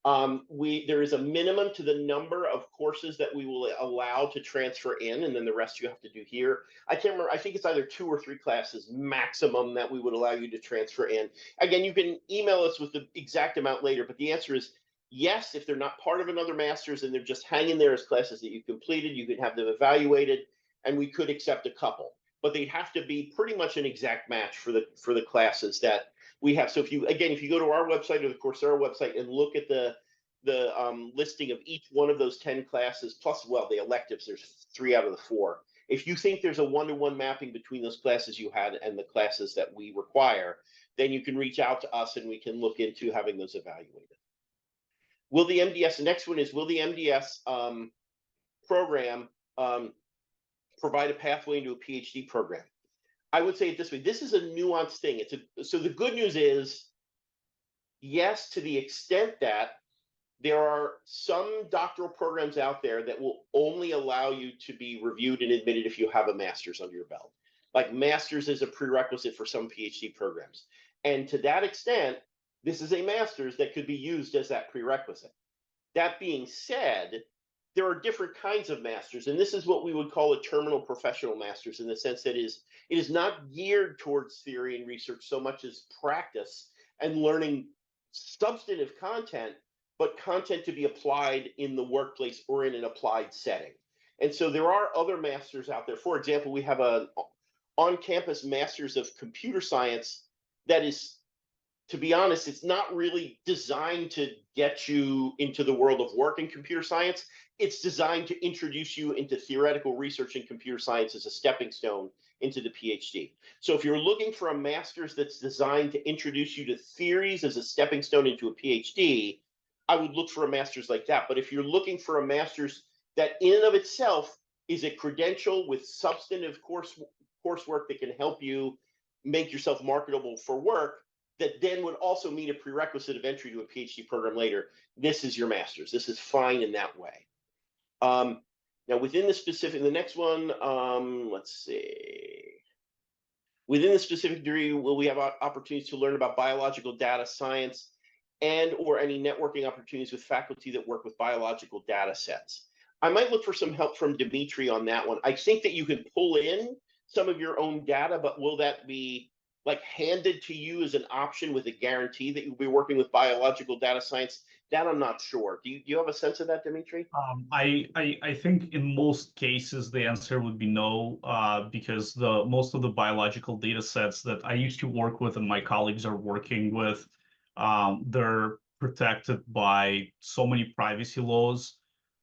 There is a minimum to the number of courses that we will allow to transfer in, and then the rest you have to do here. I can't remember. I think it's either 2 or 3 classes maximum that we would allow you to transfer in. Again, you can email us with the exact amount later, but the answer is yes. If they're not part of another master's and they're just hanging there as classes that you completed, you could have them evaluated, and we could accept a couple. But they'd have to be pretty much an exact match for the classes that we have. So if you go to our website or the Coursera website and look at the listing of each one of those 10 classes, plus, well, the electives, there's 3 out of the 4. If you think there's a one-to-one mapping between those classes you had and the classes that we require, then you can reach out to us and we can look into having those evaluated. The next one is, will the MDS program provide a pathway into a PhD program? I would say it this way. This is a nuanced thing. So the good news is, yes, to the extent that there are some doctoral programs out there that will only allow you to be reviewed and admitted if you have a master's under your belt. Like master's is a prerequisite for some PhD programs. And to that extent, this is a master's that could be used as that prerequisite. That being said, there are different kinds of masters, and this is what we would call a terminal professional master's, in the sense that it is not geared towards theory and research so much as practice and learning substantive content, but content to be applied in the workplace or in an applied setting. And so there are other masters out there. For example, we have an on-campus master's of computer science that is, to be honest, it's not really designed to get you into the world of work in computer science. It's designed to introduce you into theoretical research in computer science as a stepping stone into the PhD. So if you're looking for a master's that's designed to introduce you to theories as a stepping stone into a PhD, I would look for a master's like that. But if you're looking for a master's that in and of itself is a credential with substantive coursework that can help you make yourself marketable for work, that then would also meet a prerequisite of entry to a PhD program later, this is your master's. This is fine in that way. Now, within the specific, the next one, let's see. Within the specific degree, will we have opportunities to learn about biological data science and or any networking opportunities with faculty that work with biological data sets? I might look for some help from Dimitri on that one. I think that you can pull in some of your own data, but will that be like handed to you as an option with a guarantee that you'll be working with biological data science? That I'm not sure. Do you have a sense of that, Dimitri? I think in most cases the answer would be no, because most of the biological data sets that I used to work with and my colleagues are working with, they're protected by so many privacy laws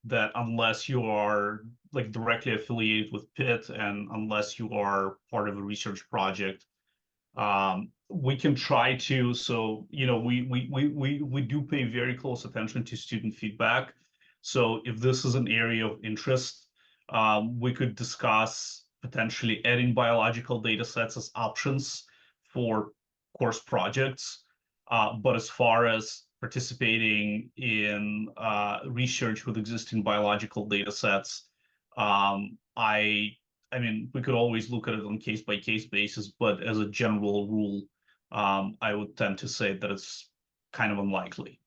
that unless you are like directly affiliated with Pitt and unless you are part of a research project, we can try to. So, you know, we do pay very close attention to student feedback. So if this is an area of interest, we could discuss potentially adding biological data sets as options for course projects. But as far as participating in research with existing biological data sets, I mean, we could always look at it on case-by-case basis, but as a general rule, I would tend to say that it's kind of unlikely.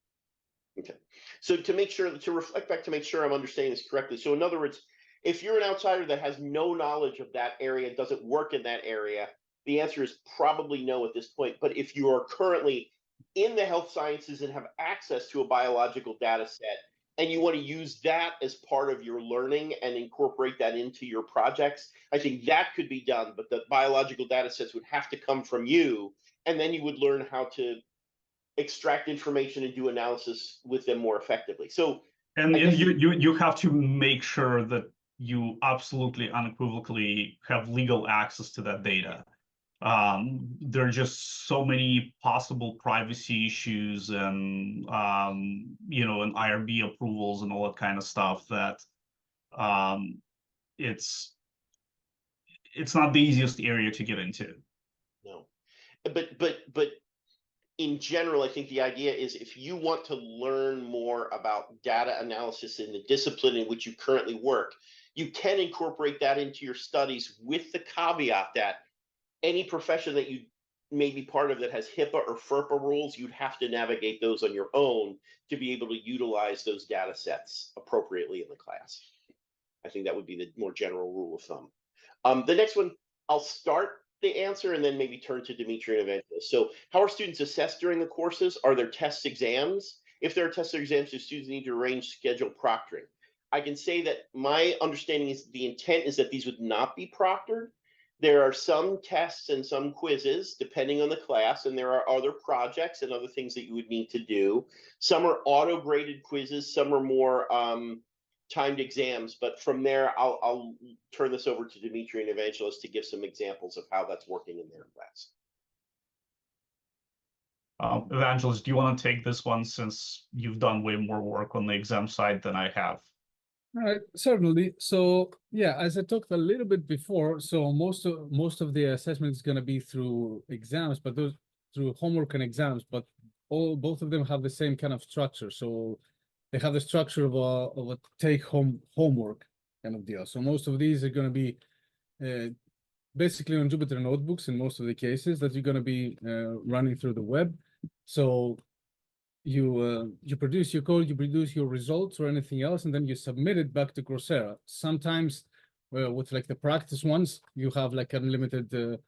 Okay. So to make sure, to reflect back to make sure I'm understanding this correctly. So in other words, if you're an outsider that has no knowledge of that area, doesn't work in that area, the answer is probably no at this point. But if you are currently in the health sciences and have access to a biological data set, and you want to use that as part of your learning and incorporate that into your projects, I think that could be done, but the biological data sets would have to come from you, and then you would learn how to extract information and do analysis with them more effectively. So, and you have to make sure that you absolutely unequivocally have legal access to that data. There are just so many possible privacy issues and you know, and IRB approvals and all that kind of stuff that it's not the easiest area to get into. No, but in general, I think the idea is if you want to learn more about data analysis in the discipline in which you currently work, you can incorporate that into your studies with the caveat that any profession that you may be part of that has HIPAA or FERPA rules, you'd have to navigate those on your own to be able to utilize those data sets appropriately in the class. I think that would be the more general rule of thumb. The next one, I'll start the answer and then maybe turn to Dimitri and Evangelos. So how are students assessed during the courses? Are there tests, exams? If there are tests or exams, do students need to arrange scheduled proctoring? I can say that my understanding is the intent is that these would not be proctored. There are some tests and some quizzes depending on the class, and there are other projects and other things that you would need to do. Some are auto-graded quizzes, some are more timed exams, but from there, I'll turn this over to Dimitri and Evangelos to give some examples of how that's working in their class. Evangelos, do you want to take this one since you've done way more work on the exam side than I have? All right, certainly. So yeah, as I talked a little bit before, so most of the assessment is going to be through exams, but those through homework and exams, but both of them have the same kind of structure. So they have the structure of a take-home homework kind of deal. So most of these are going to be basically on Jupyter notebooks in most of the cases that you're going to be running through the web. So you produce your code, you produce your results or anything else, and then you submit it back to Coursera. Sometimes with like the practice ones, you have like unlimited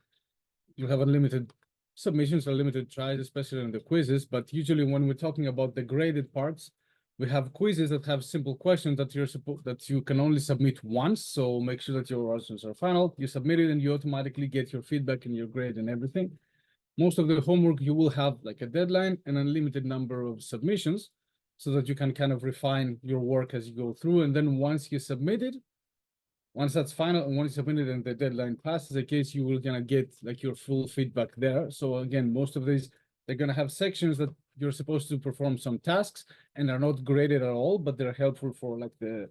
submissions or limited tries, especially on the quizzes. But usually when we're talking about the graded parts, we have quizzes that have simple questions that you can only submit once. So make sure that your answers are final. You submit it and you automatically get your feedback and your grade and everything. Most of the homework, you will have like a deadline and an unlimited number of submissions so that you can kind of refine your work as you go through. And then once you submit it, Once that's final, and once you submit it and the deadline passes, in case you will gonna get like your full feedback there. So again, most of these, they're gonna have sections that you're supposed to perform some tasks and are not graded at all, but they're helpful for like the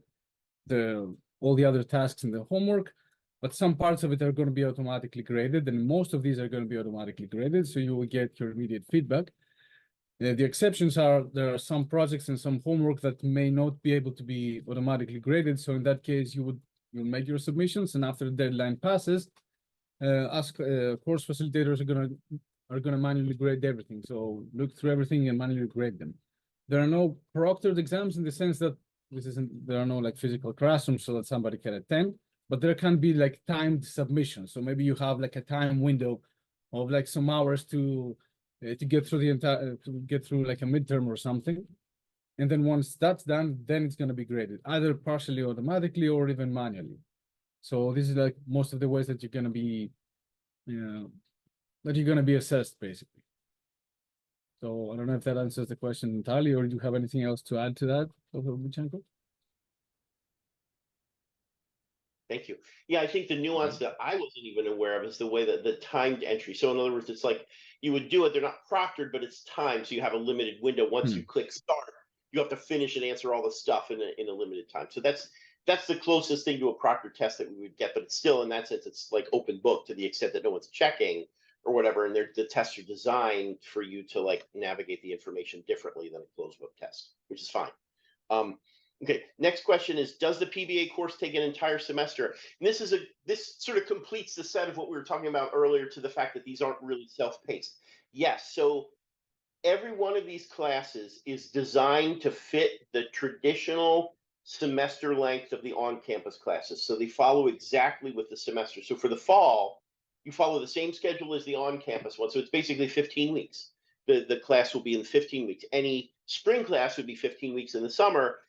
all the other tasks in the homework. But some parts of it are going to be automatically graded, and most of these are going to be automatically graded, so you will get your immediate feedback. The exceptions are there are some projects and some homework that may not be able to be automatically graded. So in that case, you'll make your submissions, and after the deadline passes, course facilitators are gonna manually grade everything. So look through everything and manually grade them. There are no proctored exams in the sense that there are no like physical classrooms so that somebody can attend, but there can be like timed submissions. So maybe you have like a time window of like some hours to get through the entire to get through like a midterm or something, and then once that's done, then it's going to be graded either partially automatically or even manually. So this is like most of the ways that you're going to be assessed basically. So I don't know if that answers the question entirely, or do you have anything else to add to that, Dr. Buchenko? Thank you. Yeah, I think the nuance that I wasn't even aware of is the way that the timed entry. So in other words, it's like you would do it, they're not proctored, but it's timed. So you have a limited window. Once you click start, you have to finish and answer all the stuff in a limited time. So that's the closest thing to a proctored test that we would get, but it's still, in that sense, it's like open book to the extent that no one's checking or whatever. And the tests are designed for you to like navigate the information differently than a closed book test, which is fine. Okay, next question is, does the PBA course take an entire semester? And this sort of completes the set of what we were talking about earlier, to the fact that these aren't really self-paced. Yes, so every one of these classes is designed to fit the traditional semester length of the on-campus classes. So they follow exactly with the semester. So for the fall, you follow the same schedule as the on-campus one. So it's basically 15 weeks. The class will be in 15 weeks. Any spring class would be 15 weeks in the summer.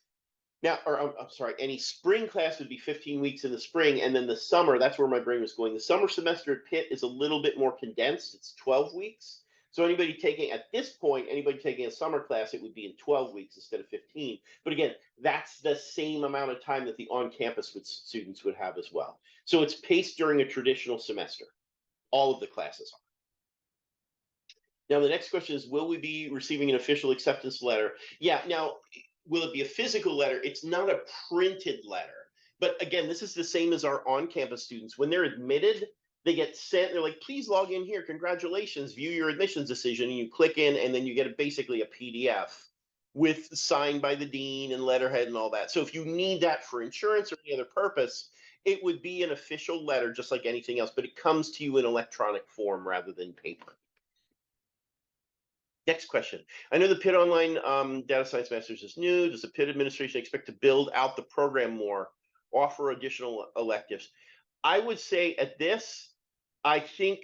Now, or I'm sorry, any spring class would be 15 weeks in the spring, and then the summer, that's where my brain was going. The summer semester at Pitt is a little bit more condensed. It's 12 weeks. So anybody taking a summer class, it would be in 12 weeks instead of 15. But again, that's the same amount of time that the on-campus students would have as well. So it's paced during a traditional semester. All of the classes are. Now, the next question is, will we be receiving an official acceptance letter? Yeah, now, will it be a physical letter? It's not a printed letter. But again, this is the same as our on-campus students. When they're admitted, they get sent, they're like, please log in here. Congratulations, view your admissions decision. And you click in, and then you get basically a PDF with signed by the dean and letterhead and all that. So if you need that for insurance or any other purpose, it would be an official letter, just like anything else, but it comes to you in electronic form rather than paper. Next question. I know the Pitt Online Data Science Masters is new. Does the Pitt administration expect to build out the program more, offer additional electives? I would say at this, I think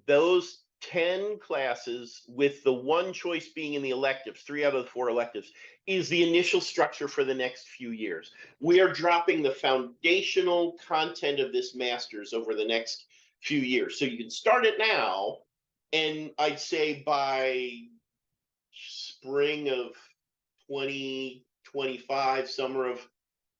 those 10 classes, with the one choice being in the electives, 3 out of the 4 electives, is the initial structure for the next few years. We are dropping the foundational content of this master's over the next few years. So you can start it now, and I'd say by spring of 2025, summer of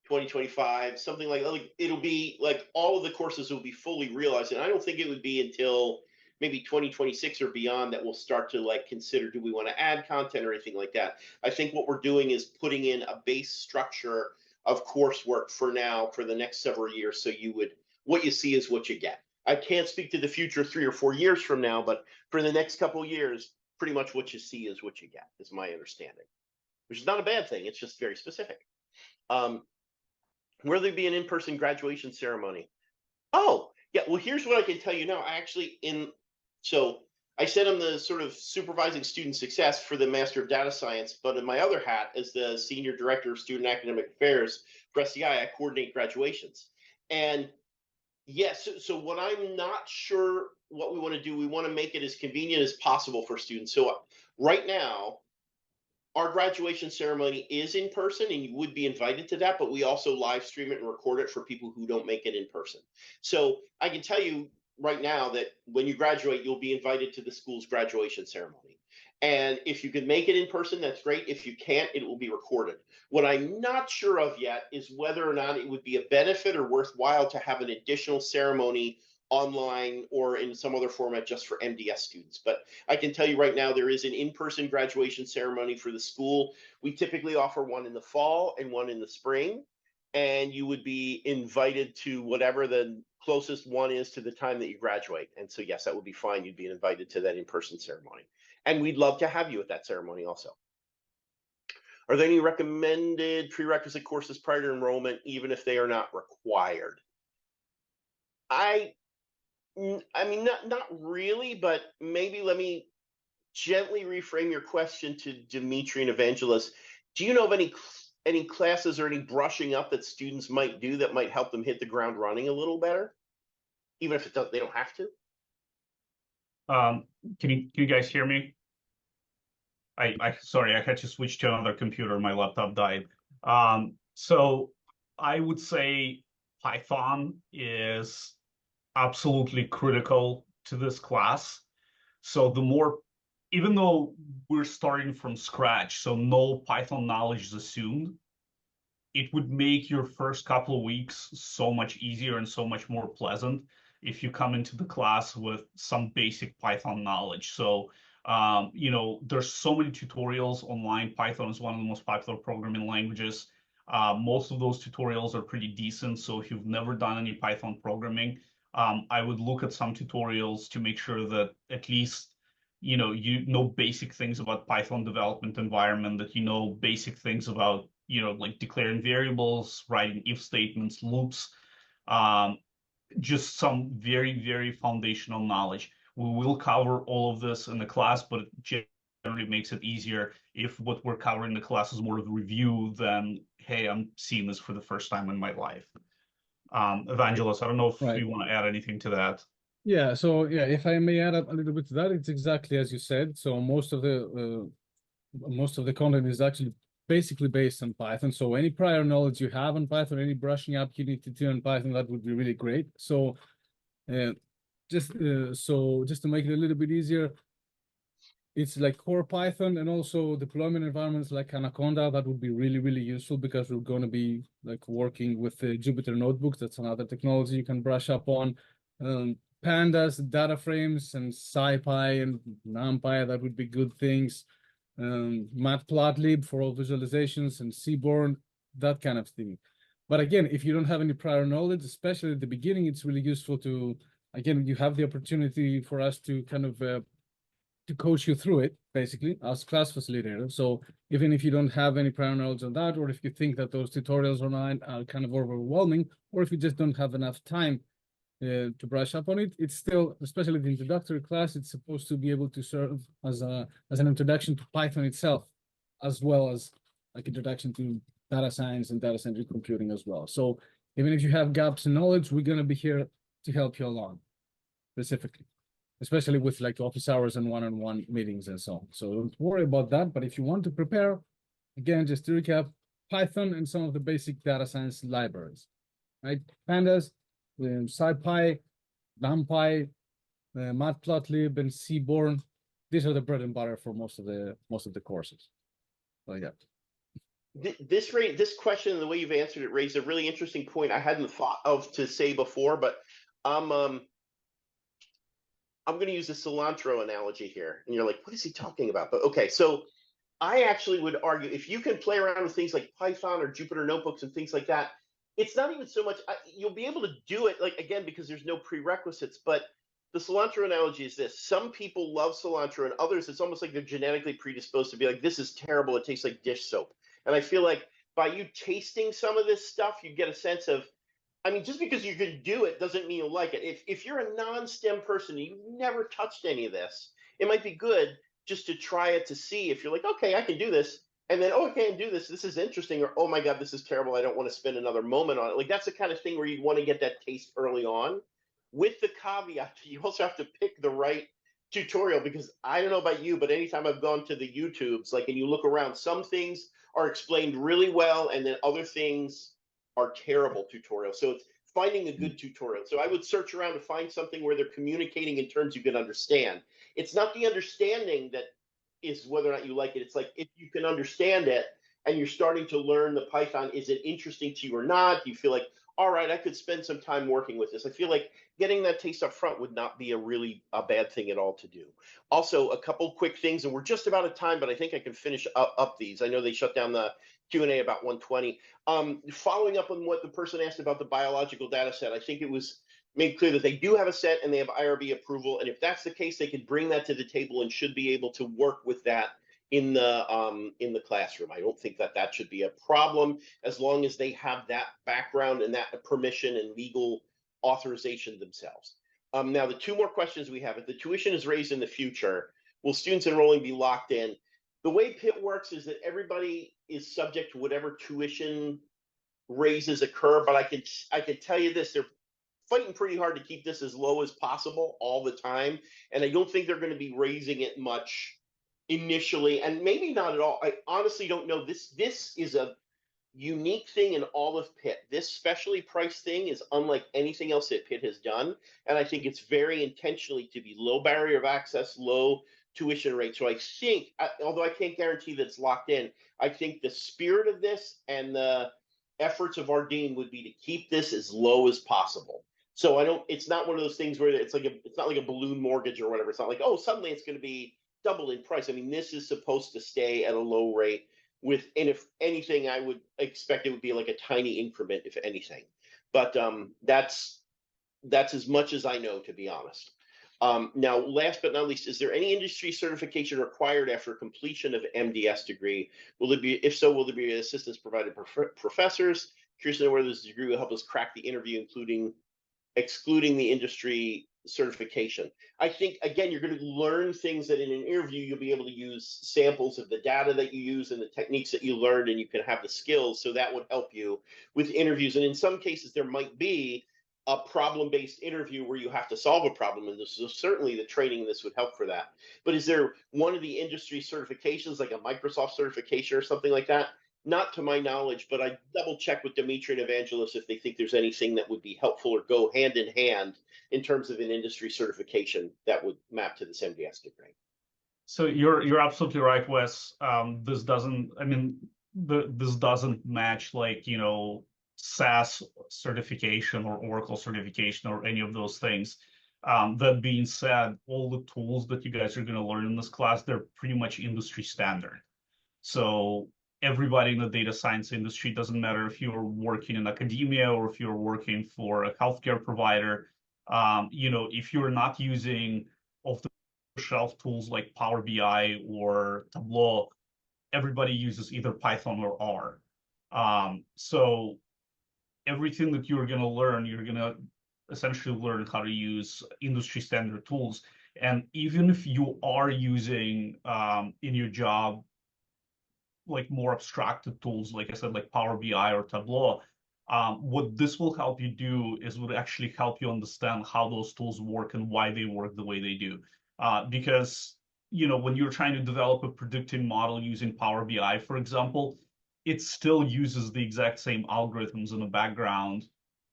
2025, something like it'll be like all of the courses will be fully realized. And I don't think it would be until maybe 2026 or beyond that we'll start to like consider, do we want to add content or anything like that? I think what we're doing is putting in a base structure of coursework for now, for the next several years. So what you see is what you get. I can't speak to the future 3 or 4 years from now, but for the next couple of years, pretty much what you see is what you get, is my understanding, which is not a bad thing. It's just very specific. Will there be an in-person graduation ceremony? Oh, yeah. Well, here's what I can tell you now. So I said I'm the sort of supervising student success for the Master of Data Science, but in my other hat as the Senior Director of Student Academic Affairs for SCI, I coordinate graduations. And yes, so what I'm not sure what we want to do, we want to make it as convenient as possible for students. So right now, our graduation ceremony is in person, and you would be invited to that, but we also live stream it and record it for people who don't make it in person. So I can tell you, right now that when you graduate, you'll be invited to the school's graduation ceremony. And if you can make it in person, that's great. If you can't, it will be recorded. What I'm not sure of yet is whether or not it would be a benefit or worthwhile to have an additional ceremony online or in some other format just for MDS students. But I can tell you right now, there is an in-person graduation ceremony for the school. We typically offer one in the fall and one in the spring. And you would be invited to whatever the closest one is to the time that you graduate. And so, yes, that would be fine. You'd be invited to that in-person ceremony. And we'd love to have you at that ceremony also. Are there any recommended prerequisite courses prior to enrollment, even if they are not required? I mean, not really, but maybe let me gently reframe your question to Dimitri and Evangelos. Do you know of any classes or any brushing up that students might do that might help them hit the ground running a little better, even if they don't have to? Can you guys hear me? Sorry, I had to switch to another computer. My laptop died. So I would say Python is absolutely critical to this class. So the more, even though we're starting from scratch, so no Python knowledge is assumed, it would make your first couple of weeks so much easier and so much more pleasant if you come into the class with some basic Python knowledge. So there's so many tutorials online. Python is one of the most popular programming languages. Most of those tutorials are pretty decent. So if you've never done any Python programming, I would look at some tutorials to make sure that at least you know basic things about Python development environment, that you know basic things about like declaring variables, writing if statements, loops, just some very, very foundational knowledge. We will cover all of this in the class, but it generally makes it easier if what we're covering in the class is more of a review than, hey, I'm seeing this for the first time in my life. Evangelos, I don't know if you want to add anything to that. Yeah, so if I may add a little bit to that, it's exactly as you said. So most of the content is actually basically based on Python. So any prior knowledge you have on Python, any brushing up you need to do on Python, that would be really great. So just to make it a little bit easier, it's like core Python and also deployment environments like Anaconda. That would be really, really useful because we're going to be like working with the Jupyter notebooks. That's another technology you can brush up on. Pandas, data frames, and SciPy and NumPy, that would be good things. Matplotlib for all visualizations and Seaborn, that kind of thing. But again, if you don't have any prior knowledge, especially at the beginning, it's really useful to, again, you have the opportunity for us to kind of to coach you through it, basically, as class facilitator. So even if you don't have any prior knowledge on that, or if you think that those tutorials online are kind of overwhelming, or if you just don't have enough time to brush up on it, it's still, especially the introductory class, it's supposed to be able to serve as an introduction to Python itself, as well as like introduction to data science and data-centric computing as well. So even if you have gaps in knowledge, we're going to be here to help you along, specifically, especially with like office hours and one-on-one meetings and so on. So don't worry about that. But if you want to prepare, again, just to recap, Python and some of the basic data science libraries, right? Pandas, SciPy, NumPy, Matplotlib, and Seaborn. These are the bread and butter for most of the courses. So yeah. This question and the way you've answered it raised a really interesting point I hadn't thought of to say before, but I'm going to use the cilantro analogy here, and you're like, what is he talking about? But okay, so I actually would argue if you can play around with things like Python or Jupyter notebooks and things like that, it's not even so much, you'll be able to do it, like, again, because there's no prerequisites, but the cilantro analogy is this. Some people love cilantro and others, it's almost like they're genetically predisposed to be like, this is terrible, it tastes like dish soap. And I feel like by you tasting some of this stuff, you get a sense of, I mean, just because you can do it doesn't mean you'll like it. If you're a non-STEM person and you've never touched any of this, it might be good just to try it to see if you're like, okay, I can do this. And then, oh, I can't do this. This is interesting. Or, oh my God, this is terrible. I don't want to spend another moment on it. Like, that's the kind of thing where you'd want to get that taste early on. With the caveat, you also have to pick the right tutorial, because I don't know about you, but anytime I've gone to the YouTubes, like, and you look around, some things are explained really well, and then other things are terrible tutorials. So it's finding a good tutorial. So I would search around to find something where they're communicating in terms you can understand. It's not the understanding that is whether or not you like it. It's like if you can understand it and you're starting to learn the Python, is it interesting to you or not? Do you feel like, all right, I could spend some time working with this? I feel like getting that taste up front would not be a bad thing at all to do. Also, a couple quick things, and we're just about at time, but I think I can finish up these. I know they shut down the Q&A about 1:20. Following up on what the person asked about the biological data set, I think it was made clear that they do have a set and they have IRB approval. And if that's the case, they could bring that to the table and should be able to work with that in the classroom. I don't think that should be a problem as long as they have that background and that permission and legal authorization themselves. Now, the two more questions we have: if the tuition is raised in the future, will students enrolling be locked in? The way Pitt works is that everybody is subject to whatever tuition raises occur, but I can tell you this: they're fighting pretty hard to keep this as low as possible all the time, and I don't think they're going to be raising it much initially, and maybe not at all. I honestly don't know. This is a unique thing in all of Pitt. This specially priced thing is unlike anything else that Pitt has done, and I think it's very intentionally to be low barrier of access, low tuition rate. So I think, although I can't guarantee that it's locked in, I think the spirit of this and the efforts of our dean would be to keep this as low as possible. So it's not one of those things where it's not like a balloon mortgage or whatever. It's not like, oh, suddenly it's going to be double in price. I mean, this is supposed to stay at a low rate and if anything, I would expect it would be like a tiny increment, if anything. But that's as much as I know, to be honest. Now, last but not least, is there any industry certification required after completion of MDS degree? If so, will there be assistance provided for professors? Curious to know whether this degree will help us crack the interview, excluding the industry certification. I think, again, you're going to learn things that in an interview you'll be able to use samples of the data that you use and the techniques that you learned, and you can have the skills. So that would help you with interviews. And in some cases, there might be a problem-based interview where you have to solve a problem, and this is certainly the training in this would help for that. But is there one of the industry certifications, like a Microsoft certification or something like that? Not to my knowledge, but I double check with Dimitri and Evangelos if they think there's anything that would be helpful or go hand in hand in terms of an industry certification that would map to this MDS degree. So you're absolutely right, Wes. This doesn't match, like, SAS certification or Oracle certification or any of those things. That being said, all the tools that you guys are going to learn in this class, they're pretty much industry standard. So everybody in the data science industry, doesn't matter if you're working in academia or if you're working for a healthcare provider, if you're not using off-the-shelf tools like Power BI or Tableau, everybody uses either Python or R. So everything that you're going to learn, you're going to essentially learn how to use industry standard tools. And even if you are using in your job like more abstracted tools, like I said, like Power BI or Tableau, what this will help you do is would actually help you understand how those tools work and why they work the way they do. Because, when you're trying to develop a predictive model using Power BI, for example, it still uses the exact same algorithms in the background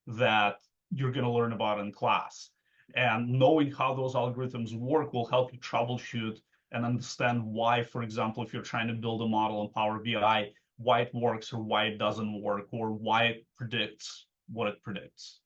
that you're going to learn about in class. And knowing how those algorithms work will help you troubleshoot and understand why, for example, if you're trying to build a model in Power BI, why it works or why it doesn't work, or why it predicts what it predicts.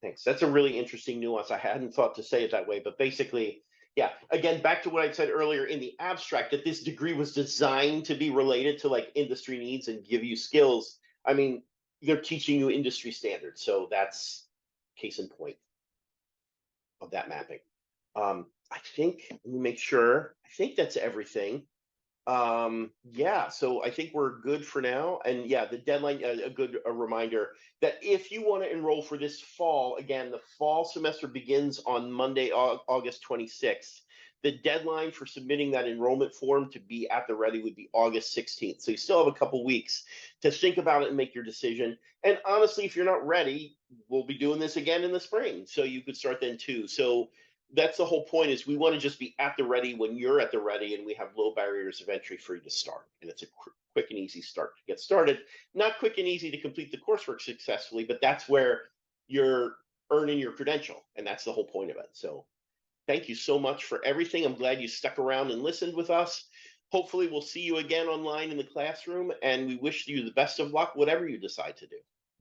Thanks. That's a really interesting nuance. I hadn't thought to say it that way, but basically, yeah, again, back to what I said earlier in the abstract, that this degree was designed to be related to like industry needs and give you skills. I mean, they're teaching you industry standards. So that's case in point of that mapping. I think, let me make sure, I think that's everything. Yeah, so I think we're good for now. And yeah, the deadline, a reminder that if you want to enroll for this fall, again, the fall semester begins on Monday, August 26th. The deadline for submitting that enrollment form to be at the ready would be August 16th. So you still have a couple weeks to think about it and make your decision. And honestly, if you're not ready, we'll be doing this again in the spring. So you could start then too. So that's the whole point, is we want to just be at the ready when you're at the ready, and we have low barriers of entry for you to start. And it's a quick and easy start to get started. Not quick and easy to complete the coursework successfully, but that's where you're earning your credential. And that's the whole point of it. So thank you so much for everything. I'm glad you stuck around and listened with us. Hopefully we'll see you again online in the classroom, and we wish you the best of luck, whatever you decide to do.